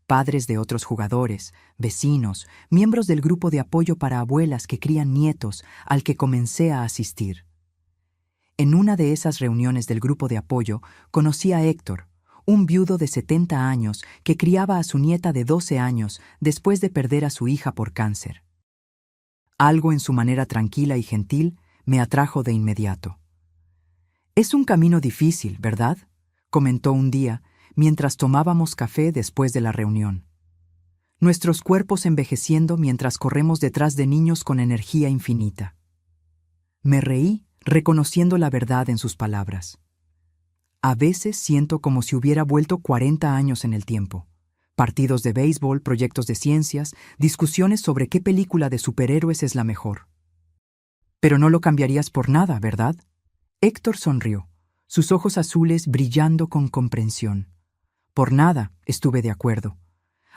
Padres de otros jugadores, vecinos, miembros del grupo de apoyo para abuelas que crían nietos al que comencé a asistir. En una de esas reuniones del grupo de apoyo conocí a Héctor, un viudo de 70 años que criaba a su nieta de 12 años después de perder a su hija por cáncer. Algo en su manera tranquila y gentil me atrajo de inmediato. «Es un camino difícil, ¿verdad?», comentó un día, mientras tomábamos café después de la reunión. Nuestros cuerpos envejeciendo mientras corremos detrás de niños con energía infinita. Me reí, reconociendo la verdad en sus palabras. A veces siento como si hubiera vuelto 40 años en el tiempo. Partidos de béisbol, proyectos de ciencias, discusiones sobre qué película de superhéroes es la mejor. Pero no lo cambiarías por nada, ¿verdad? Héctor sonrió, sus ojos azules brillando con comprensión. Por nada, estuve de acuerdo.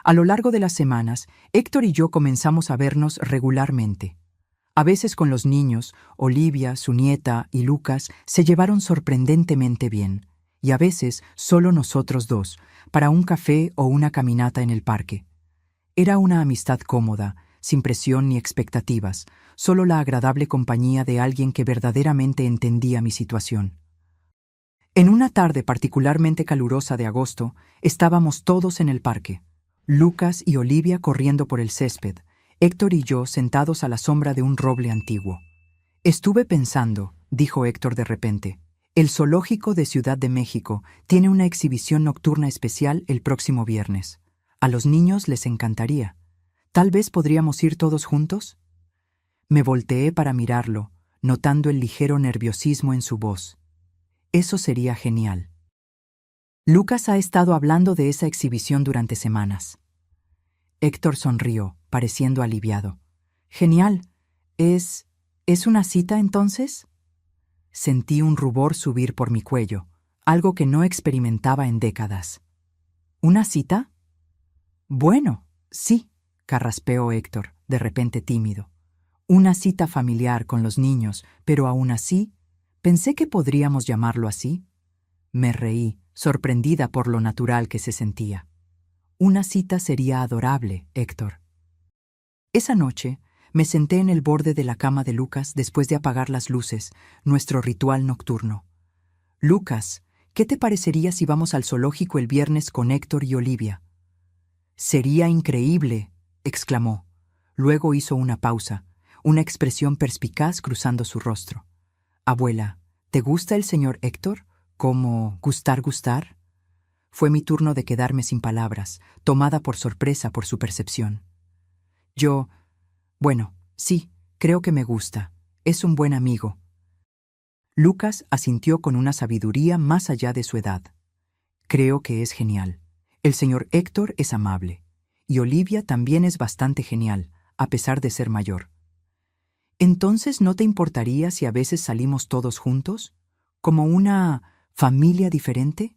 A lo largo de las semanas, Héctor y yo comenzamos a vernos regularmente. A veces con los niños, Olivia, su nieta y Lucas se llevaron sorprendentemente bien, y a veces solo nosotros dos, para un café o una caminata en el parque. Era una amistad cómoda, sin presión ni expectativas, solo la agradable compañía de alguien que verdaderamente entendía mi situación. En una tarde particularmente calurosa de agosto, estábamos todos en el parque. Lucas y Olivia corriendo por el césped, Héctor y yo sentados a la sombra de un roble antiguo. Estuve pensando, dijo Héctor de repente, el zoológico de Ciudad de México tiene una exhibición nocturna especial el próximo viernes. A los niños les encantaría. ¿Tal vez podríamos ir todos juntos? Me volteé para mirarlo, notando el ligero nerviosismo en su voz. Eso sería genial. Lucas ha estado hablando de esa exhibición durante semanas. Héctor sonrió, pareciendo aliviado. Genial. ¿Es una cita entonces? Sentí un rubor subir por mi cuello, algo que no experimentaba en décadas. ¿Una cita? Bueno, sí, carraspeó Héctor, de repente tímido. Una cita familiar con los niños, pero aún así, pensé que podríamos llamarlo así. Me reí, sorprendida por lo natural que se sentía. Una cita sería adorable, Héctor. Esa noche, me senté en el borde de la cama de Lucas después de apagar las luces, nuestro ritual nocturno. Lucas, ¿qué te parecería si vamos al zoológico el viernes con Héctor y Olivia? Sería increíble, exclamó. Luego hizo una pausa, una expresión perspicaz cruzando su rostro. Abuela, ¿te gusta el señor Héctor? ¿Cómo gustar? Fue mi turno de quedarme sin palabras, tomada por sorpresa por su percepción. Bueno, sí, creo que me gusta. Es un buen amigo. Lucas asintió con una sabiduría más allá de su edad. Creo que es genial. El señor Héctor es amable. y Olivia también es bastante genial, a pesar de ser mayor. Entonces, ¿no te importaría si a veces salimos todos juntos? ¿Como una familia diferente?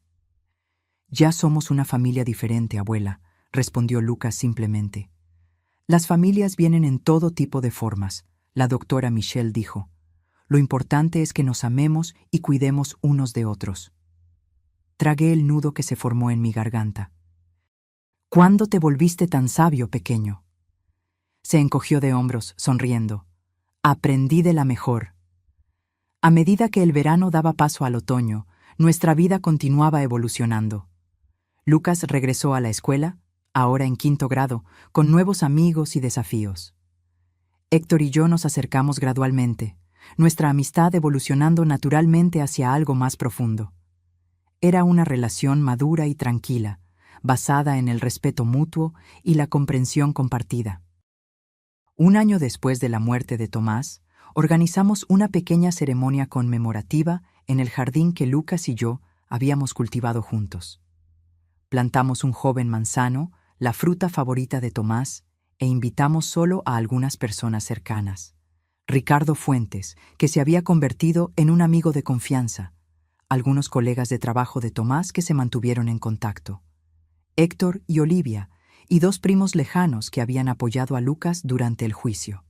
Ya somos una familia diferente, abuela, respondió Lucas simplemente. Las familias vienen en todo tipo de formas, la doctora Michelle dijo. Lo importante es que nos amemos y cuidemos unos de otros. Tragué el nudo que se formó en mi garganta. ¿Cuándo te volviste tan sabio, pequeño? Se encogió de hombros, sonriendo. Aprendí de la mejor. A medida que el verano daba paso al otoño, nuestra vida continuaba evolucionando. Lucas regresó a la escuela, ahora en 5º grado, con nuevos amigos y desafíos. Héctor y yo nos acercamos gradualmente, nuestra amistad evolucionando naturalmente hacia algo más profundo. Era una relación madura y tranquila, basada en el respeto mutuo y la comprensión compartida. Un año después de la muerte de Tomás, organizamos una pequeña ceremonia conmemorativa en el jardín que Lucas y yo habíamos cultivado juntos. Plantamos un joven manzano, la fruta favorita de Tomás, e invitamos solo a algunas personas cercanas. Ricardo Fuentes, que se había convertido en un amigo de confianza, algunos colegas de trabajo de Tomás que se mantuvieron en contacto, Héctor y Olivia, y 2 primos lejanos que habían apoyado a Lucas durante el juicio.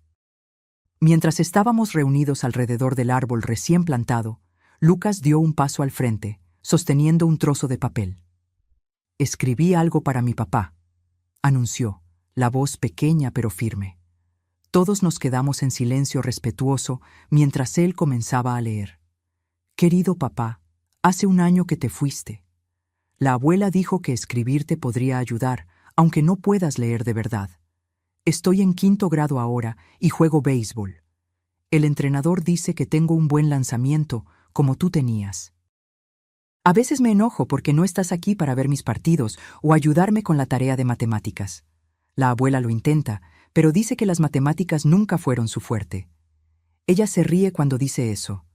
Mientras estábamos reunidos alrededor del árbol recién plantado, Lucas dio un paso al frente, sosteniendo un trozo de papel. «Escribí algo para mi papá», anunció, la voz pequeña pero firme. Todos nos quedamos en silencio respetuoso mientras él comenzaba a leer. «Querido papá, hace un año que te fuiste. La abuela dijo que escribirte podría ayudar, aunque no puedas leer de verdad. Estoy en 5º grado ahora y juego béisbol. El entrenador dice que tengo un buen lanzamiento, como tú tenías. A veces me enojo porque no estás aquí para ver mis partidos o ayudarme con la tarea de matemáticas. La abuela lo intenta, pero dice que las matemáticas nunca fueron su fuerte. Ella se ríe cuando dice eso.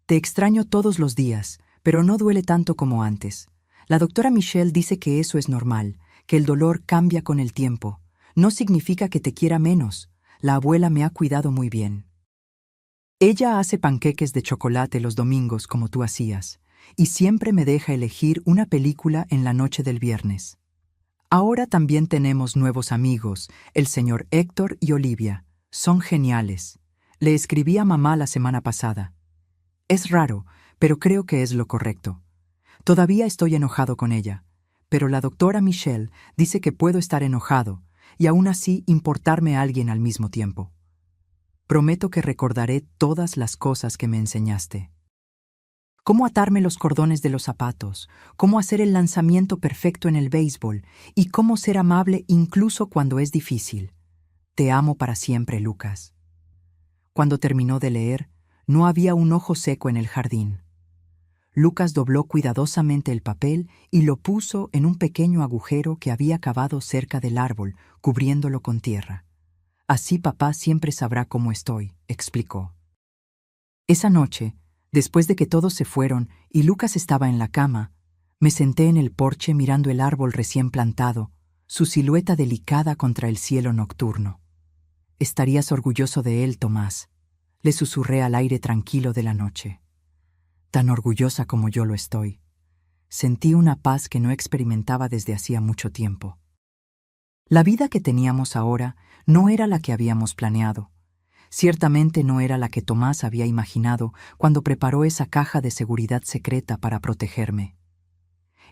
Te extraño todos los días, pero no duele tanto como antes. La doctora Michelle dice que eso es normal, que el dolor cambia con el tiempo. No significa que te quiera menos. La abuela me ha cuidado muy bien. Ella hace panqueques de chocolate los domingos como tú hacías, y siempre me deja elegir una película en la noche del viernes. Ahora también tenemos nuevos amigos, el señor Héctor y Olivia. Son geniales. Le escribí a mamá la semana pasada. Es raro, pero creo que es lo correcto. Todavía estoy enojado con ella, pero la doctora Michelle dice que puedo estar enojado y aún así importarme a alguien al mismo tiempo. Prometo que recordaré todas las cosas que me enseñaste. Cómo atarme los cordones de los zapatos, cómo hacer el lanzamiento perfecto en el béisbol y cómo ser amable incluso cuando es difícil. Te amo para siempre, Lucas. Cuando terminó de leer, no había un ojo seco en el jardín. Lucas dobló cuidadosamente el papel y lo puso en un pequeño agujero que había cavado cerca del árbol, cubriéndolo con tierra. Así papá siempre sabrá cómo estoy, explicó. Esa noche, después de que todos se fueron y Lucas estaba en la cama, me senté en el porche mirando el árbol recién plantado, su silueta delicada contra el cielo nocturno. Estarías orgulloso de él, Tomás, le susurré al aire tranquilo de la noche. Tan orgullosa como yo lo estoy. Sentí una paz que no experimentaba desde hacía mucho tiempo. La vida que teníamos ahora no era la que habíamos planeado. Ciertamente no era la que Tomás había imaginado cuando preparó esa caja de seguridad secreta para protegerme.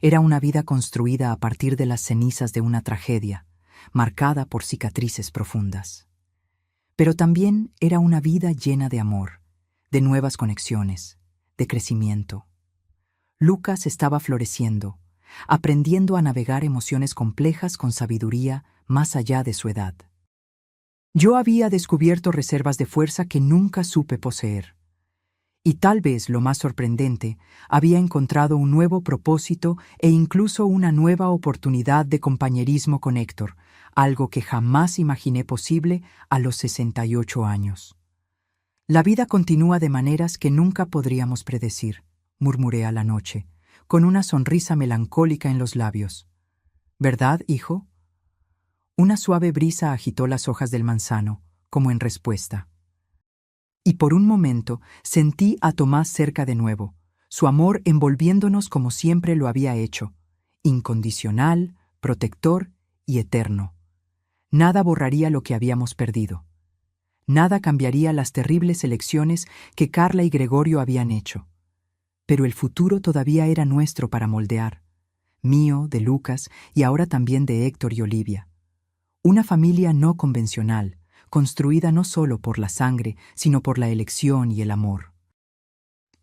Era una vida construida a partir de las cenizas de una tragedia, marcada por cicatrices profundas. Pero también era una vida llena de amor, de nuevas conexiones, de crecimiento. Lucas estaba floreciendo, aprendiendo a navegar emociones complejas con sabiduría más allá de su edad. Yo había descubierto reservas de fuerza que nunca supe poseer. Y tal vez lo más sorprendente, había encontrado un nuevo propósito e incluso una nueva oportunidad de compañerismo con Héctor, algo que jamás imaginé posible a los 68 años. La vida continúa de maneras que nunca podríamos predecir, murmuré a la noche, con una sonrisa melancólica en los labios. ¿Verdad, hijo? Una suave brisa agitó las hojas del manzano, como en respuesta. Y por un momento sentí a Tomás cerca de nuevo, su amor envolviéndonos como siempre lo había hecho, incondicional, protector y eterno. Nada borraría lo que habíamos perdido. Nada cambiaría las terribles elecciones que Carla y Gregorio habían hecho. Pero el futuro todavía era nuestro para moldear, mío, de Lucas y ahora también de Héctor y Olivia. Una familia no convencional, construida no solo por la sangre, sino por la elección y el amor.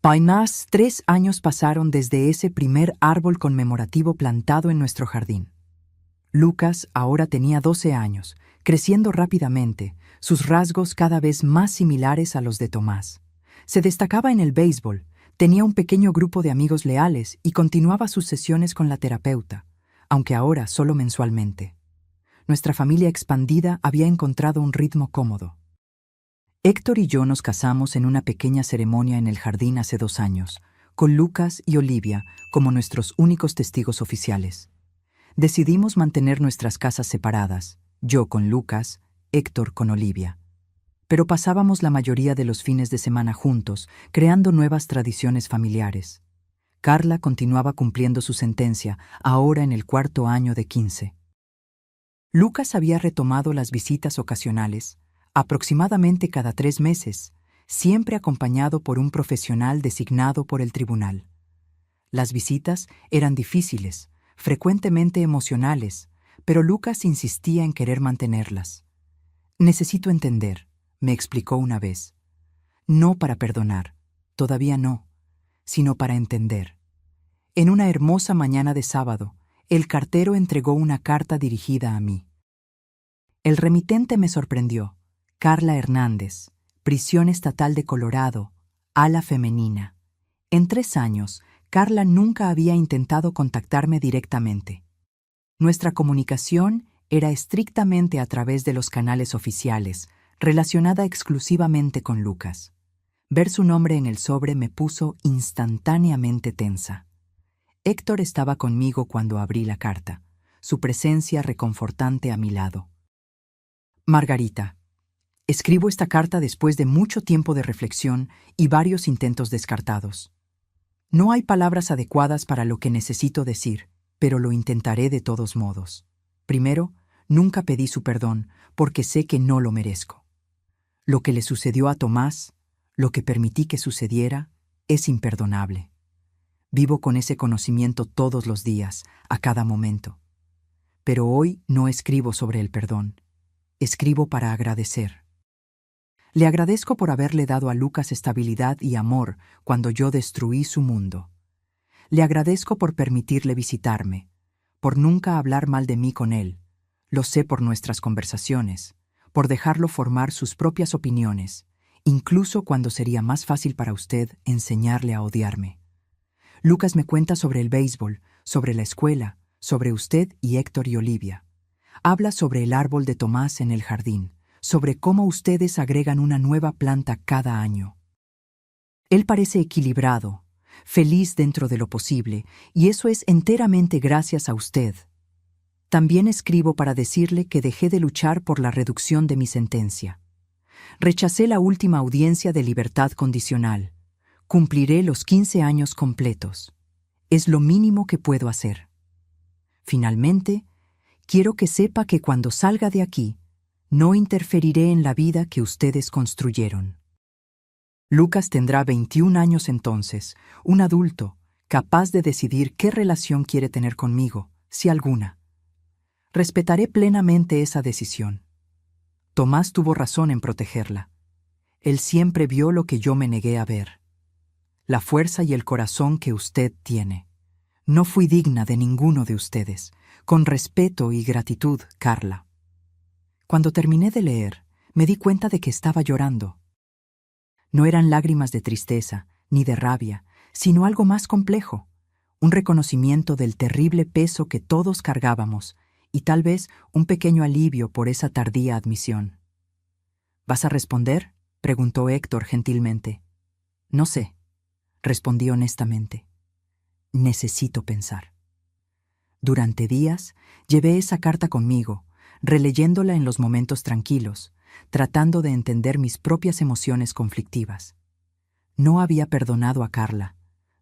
Apenas 3 años pasaron desde ese primer árbol conmemorativo plantado en nuestro jardín. Lucas ahora tenía 12 años, creciendo rápidamente, sus rasgos cada vez más similares a los de Tomás. Se destacaba en el béisbol, tenía un pequeño grupo de amigos leales y continuaba sus sesiones con la terapeuta, aunque ahora solo mensualmente. Nuestra familia expandida había encontrado un ritmo cómodo. Héctor y yo nos casamos en una pequeña ceremonia en el jardín hace 2 años, con Lucas y Olivia como nuestros únicos testigos oficiales. Decidimos mantener nuestras casas separadas, yo con Lucas, Héctor con Olivia. Pero pasábamos la mayoría de los fines de semana juntos, creando nuevas tradiciones familiares. Carla continuaba cumpliendo su sentencia, ahora en el 4º año de 15. Lucas había retomado las visitas ocasionales, aproximadamente cada 3 meses, siempre acompañado por un profesional designado por el tribunal. Las visitas eran difíciles, frecuentemente emocionales, pero Lucas insistía en querer mantenerlas. «Necesito entender», me explicó una vez. «No para perdonar, todavía no, sino para entender». En una hermosa mañana de sábado, el cartero entregó una carta dirigida a mí. El remitente me sorprendió. Carla Hernández, Prisión Estatal de Colorado, ala femenina. En 3 años, Carla nunca había intentado contactarme directamente. Nuestra comunicación era estrictamente a través de los canales oficiales, relacionada exclusivamente con Lucas. Ver su nombre en el sobre me puso instantáneamente tensa. Héctor estaba conmigo cuando abrí la carta, su presencia reconfortante a mi lado. Margarita, escribo esta carta después de mucho tiempo de reflexión y varios intentos descartados. No hay palabras adecuadas para lo que necesito decir, pero lo intentaré de todos modos. Primero, nunca pedí su perdón porque sé que no lo merezco. Lo que le sucedió a Tomás, lo que permití que sucediera, es imperdonable. Vivo con ese conocimiento todos los días, a cada momento. Pero hoy no escribo sobre el perdón. Escribo para agradecer. Le agradezco por haberle dado a Lucas estabilidad y amor cuando yo destruí su mundo. Le agradezco por permitirle visitarme, por nunca hablar mal de mí con él. Lo sé por nuestras conversaciones, por dejarlo formar sus propias opiniones, incluso cuando sería más fácil para usted enseñarle a odiarme. Lucas me cuenta sobre el béisbol, sobre la escuela, sobre usted y Héctor y Olivia. Habla sobre el árbol de Tomás en el jardín, sobre cómo ustedes agregan una nueva planta cada año. Él parece equilibrado, feliz dentro de lo posible, y eso es enteramente gracias a usted. También escribo para decirle que dejé de luchar por la reducción de mi sentencia. Rechacé la última audiencia de libertad condicional. Cumpliré los 15 años completos. Es lo mínimo que puedo hacer. Finalmente, quiero que sepa que cuando salga de aquí, no interferiré en la vida que ustedes construyeron. Lucas tendrá 21 años entonces, un adulto, capaz de decidir qué relación quiere tener conmigo, si alguna. Respetaré plenamente esa decisión. Tomás tuvo razón en protegerla. Él siempre vio lo que yo me negué a ver. La fuerza y el corazón que usted tiene. No fui digna de ninguno de ustedes. Con respeto y gratitud, Carla. Cuando terminé de leer, me di cuenta de que estaba llorando. No eran lágrimas de tristeza, ni de rabia, sino algo más complejo, un reconocimiento del terrible peso que todos cargábamos y tal vez un pequeño alivio por esa tardía admisión. ¿Vas a responder?, preguntó Héctor gentilmente. No sé, respondí honestamente. Necesito pensar. Durante días llevé esa carta conmigo, releyéndola en los momentos tranquilos, tratando de entender mis propias emociones conflictivas. No había perdonado a Carla.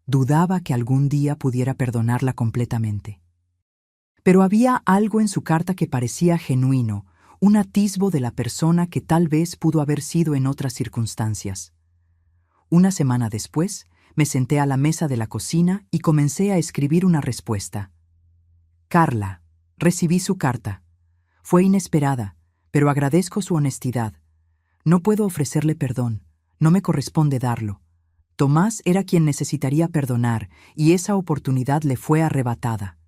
Dudaba que algún día pudiera perdonarla completamente. Pero había algo en su carta que parecía genuino, un atisbo de la persona que tal vez pudo haber sido en otras circunstancias. Una semana después, me senté a la mesa de la cocina y comencé a escribir una respuesta. Carla, recibí su carta. Fue inesperada, pero agradezco su honestidad. No puedo ofrecerle perdón, no me corresponde darlo. Tomás era quien necesitaría perdonar y esa oportunidad le fue arrebatada.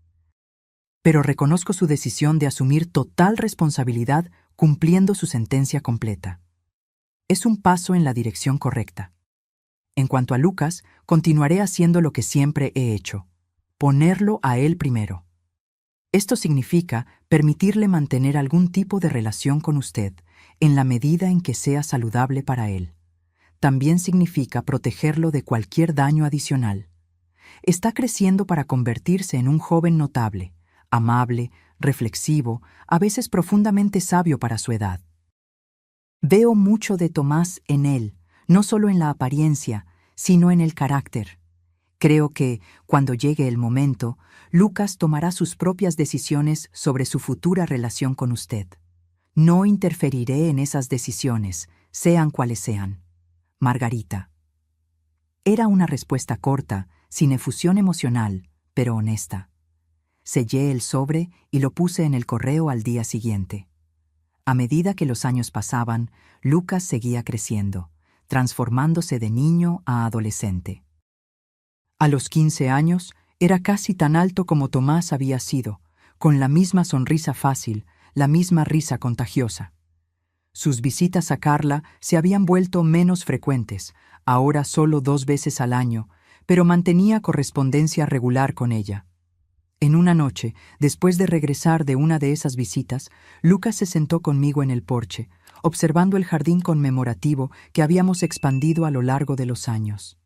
Pero reconozco su decisión de asumir total responsabilidad cumpliendo su sentencia completa. Es un paso en la dirección correcta. En cuanto a Lucas, continuaré haciendo lo que siempre he hecho, ponerlo a él primero. Esto significa permitirle mantener algún tipo de relación con usted, en la medida en que sea saludable para él. También significa protegerlo de cualquier daño adicional. Está creciendo para convertirse en un joven notable, amable, reflexivo, a veces profundamente sabio para su edad. Veo mucho de Tomás en él, no solo en la apariencia, sino en el carácter. Creo que, cuando llegue el momento, Lucas tomará sus propias decisiones sobre su futura relación con usted. No interferiré en esas decisiones, sean cuales sean. Margarita. Era una respuesta corta, sin efusión emocional, pero honesta. Sellé el sobre y lo puse en el correo al día siguiente. A medida que los años pasaban, Lucas seguía creciendo, transformándose de niño a adolescente. A los 15 años, era casi tan alto como Tomás había sido, con la misma sonrisa fácil, la misma risa contagiosa. Sus visitas a Carla se habían vuelto menos frecuentes, ahora solo 2 veces al año, pero mantenía correspondencia regular con ella. En una noche, después de regresar de una de esas visitas, Lucas se sentó conmigo en el porche, observando el jardín conmemorativo que habíamos expandido a lo largo de los años.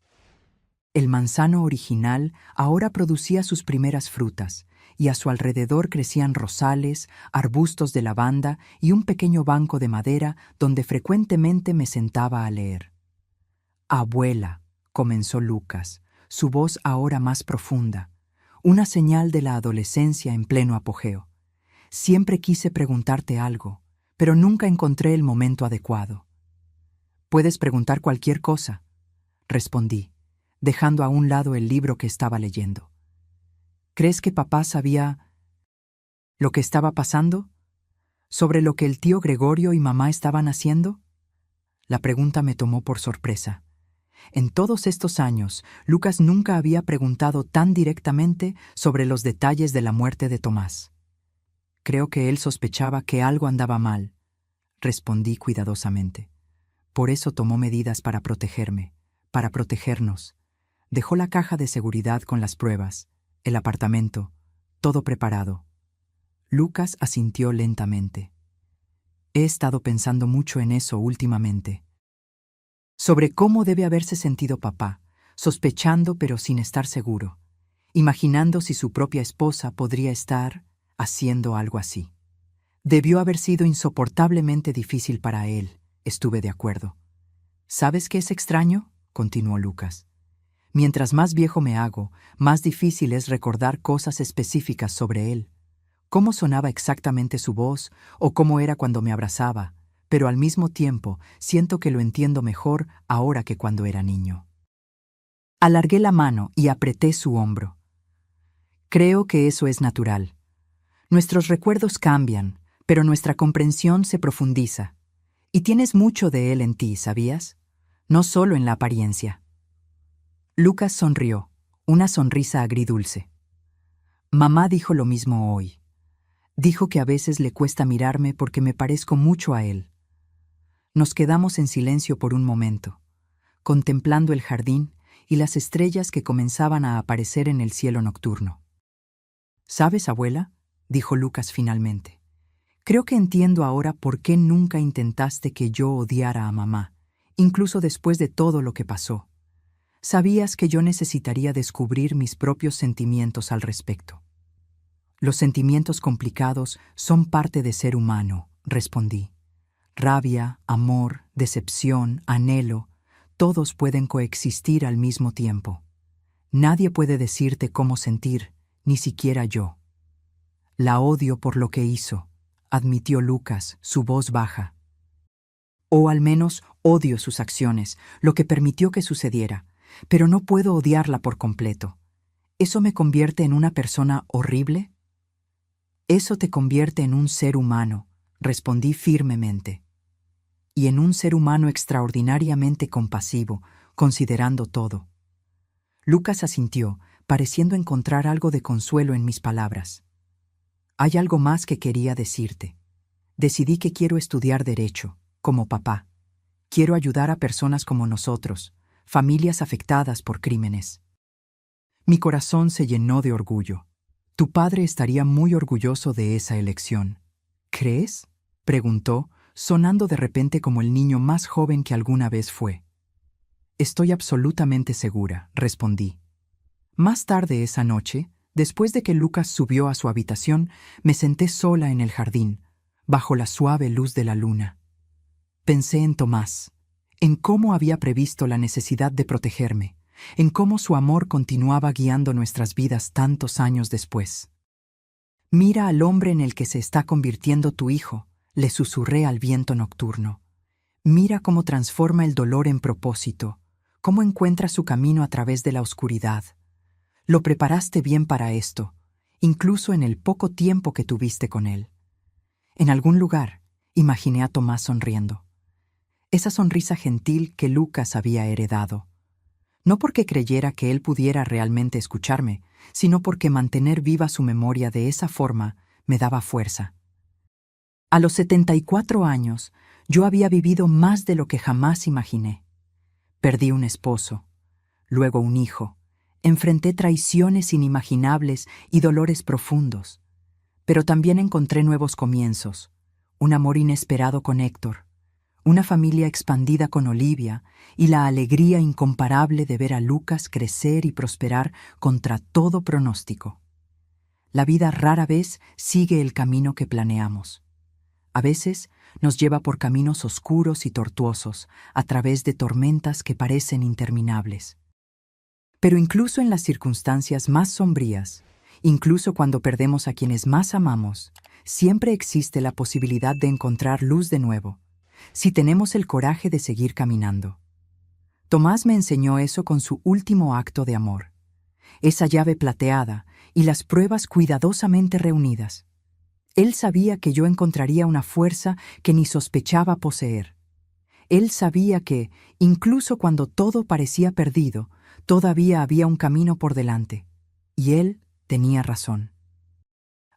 El manzano original ahora producía sus primeras frutas, y a su alrededor crecían rosales, arbustos de lavanda y un pequeño banco de madera donde frecuentemente me sentaba a leer. «Abuela», comenzó Lucas, su voz ahora más profunda, una señal de la adolescencia en pleno apogeo. «Siempre quise preguntarte algo, pero nunca encontré el momento adecuado». «Puedes preguntar cualquier cosa», respondí, dejando a un lado el libro que estaba leyendo. ¿Crees que papá sabía lo que estaba pasando? ¿Sobre lo que el tío Gregorio y mamá estaban haciendo? La pregunta me tomó por sorpresa. En todos estos años, Lucas nunca había preguntado tan directamente sobre los detalles de la muerte de Tomás. Creo que él sospechaba que algo andaba mal, respondí cuidadosamente. Por eso tomó medidas para protegerme, para protegernos. Dejó la caja de seguridad con las pruebas, el apartamento, todo preparado. Lucas asintió lentamente. He estado pensando mucho en eso últimamente. Sobre cómo debe haberse sentido papá, sospechando pero sin estar seguro, imaginando si su propia esposa podría estar haciendo algo así. Debió haber sido insoportablemente difícil para él, estuve de acuerdo. ¿Sabes qué es extraño?, continuó Lucas. Mientras más viejo me hago, más difícil es recordar cosas específicas sobre él. Cómo sonaba exactamente su voz o cómo era cuando me abrazaba, pero al mismo tiempo siento que lo entiendo mejor ahora que cuando era niño. Alargué la mano y apreté su hombro. Creo que eso es natural. Nuestros recuerdos cambian, pero nuestra comprensión se profundiza. Y tienes mucho de él en ti, ¿sabías? No solo en la apariencia. Lucas sonrió, una sonrisa agridulce. Mamá dijo lo mismo hoy. Dijo que a veces le cuesta mirarme porque me parezco mucho a él. Nos quedamos en silencio por un momento, contemplando el jardín y las estrellas que comenzaban a aparecer en el cielo nocturno. ¿Sabes, abuela?, dijo Lucas finalmente. Creo que entiendo ahora por qué nunca intentaste que yo odiara a mamá, incluso después de todo lo que pasó. Sabías que yo necesitaría descubrir mis propios sentimientos al respecto. Los sentimientos complicados son parte de ser humano, respondí. Rabia, amor, decepción, anhelo, todos pueden coexistir al mismo tiempo. Nadie puede decirte cómo sentir, ni siquiera yo. La odio por lo que hizo, admitió Lucas, su voz baja. O al menos odio sus acciones, lo que permitió que sucediera, pero no puedo odiarla por completo. ¿Eso me convierte en una persona horrible? Eso te convierte en un ser humano, respondí firmemente. Y en un ser humano extraordinariamente compasivo, considerando todo. Lucas asintió, pareciendo encontrar algo de consuelo en mis palabras. Hay algo más que quería decirte. Decidí que quiero estudiar Derecho, como papá. Quiero ayudar a personas como nosotros, familias afectadas por crímenes. Mi corazón se llenó de orgullo. Tu padre estaría muy orgulloso de esa elección. ¿Crees?, preguntó, sonando de repente como el niño más joven que alguna vez fue. Estoy absolutamente segura, respondí. Más tarde esa noche, después de que Lucas subió a su habitación, me senté sola en el jardín, bajo la suave luz de la luna. Pensé en Tomás, en cómo había previsto la necesidad de protegerme, en cómo su amor continuaba guiando nuestras vidas tantos años después. Mira al hombre en el que se está convirtiendo tu hijo, le susurré al viento nocturno. Mira cómo transforma el dolor en propósito, cómo encuentra su camino a través de la oscuridad. Lo preparaste bien para esto, incluso en el poco tiempo que tuviste con él. En algún lugar, imaginé a Tomás sonriendo. Esa sonrisa gentil que Lucas había heredado. No porque creyera que él pudiera realmente escucharme, sino porque mantener viva su memoria de esa forma me daba fuerza. A los 74 años, yo había vivido más de lo que jamás imaginé. Perdí un esposo, luego un hijo, enfrenté traiciones inimaginables y dolores profundos, pero también encontré nuevos comienzos, un amor inesperado con Héctor, una familia expandida con Olivia y la alegría incomparable de ver a Lucas crecer y prosperar contra todo pronóstico. La vida rara vez sigue el camino que planeamos. A veces nos lleva por caminos oscuros y tortuosos, a través de tormentas que parecen interminables. Pero incluso en las circunstancias más sombrías, incluso cuando perdemos a quienes más amamos, siempre existe la posibilidad de encontrar luz de nuevo, si tenemos el coraje de seguir caminando. Tomás me enseñó eso con su último acto de amor, esa llave plateada y las pruebas cuidadosamente reunidas. Él sabía que yo encontraría una fuerza que ni sospechaba poseer. Él sabía que, incluso cuando todo parecía perdido, todavía había un camino por delante. Y él tenía razón.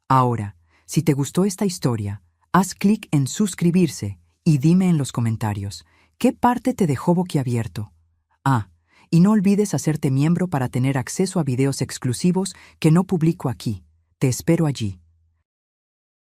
Ahora, si te gustó esta historia, haz clic en suscribirse y dime en los comentarios, ¿qué parte te dejó boquiabierto? Y no olvides hacerte miembro para tener acceso a videos exclusivos que no publico aquí. Te espero allí.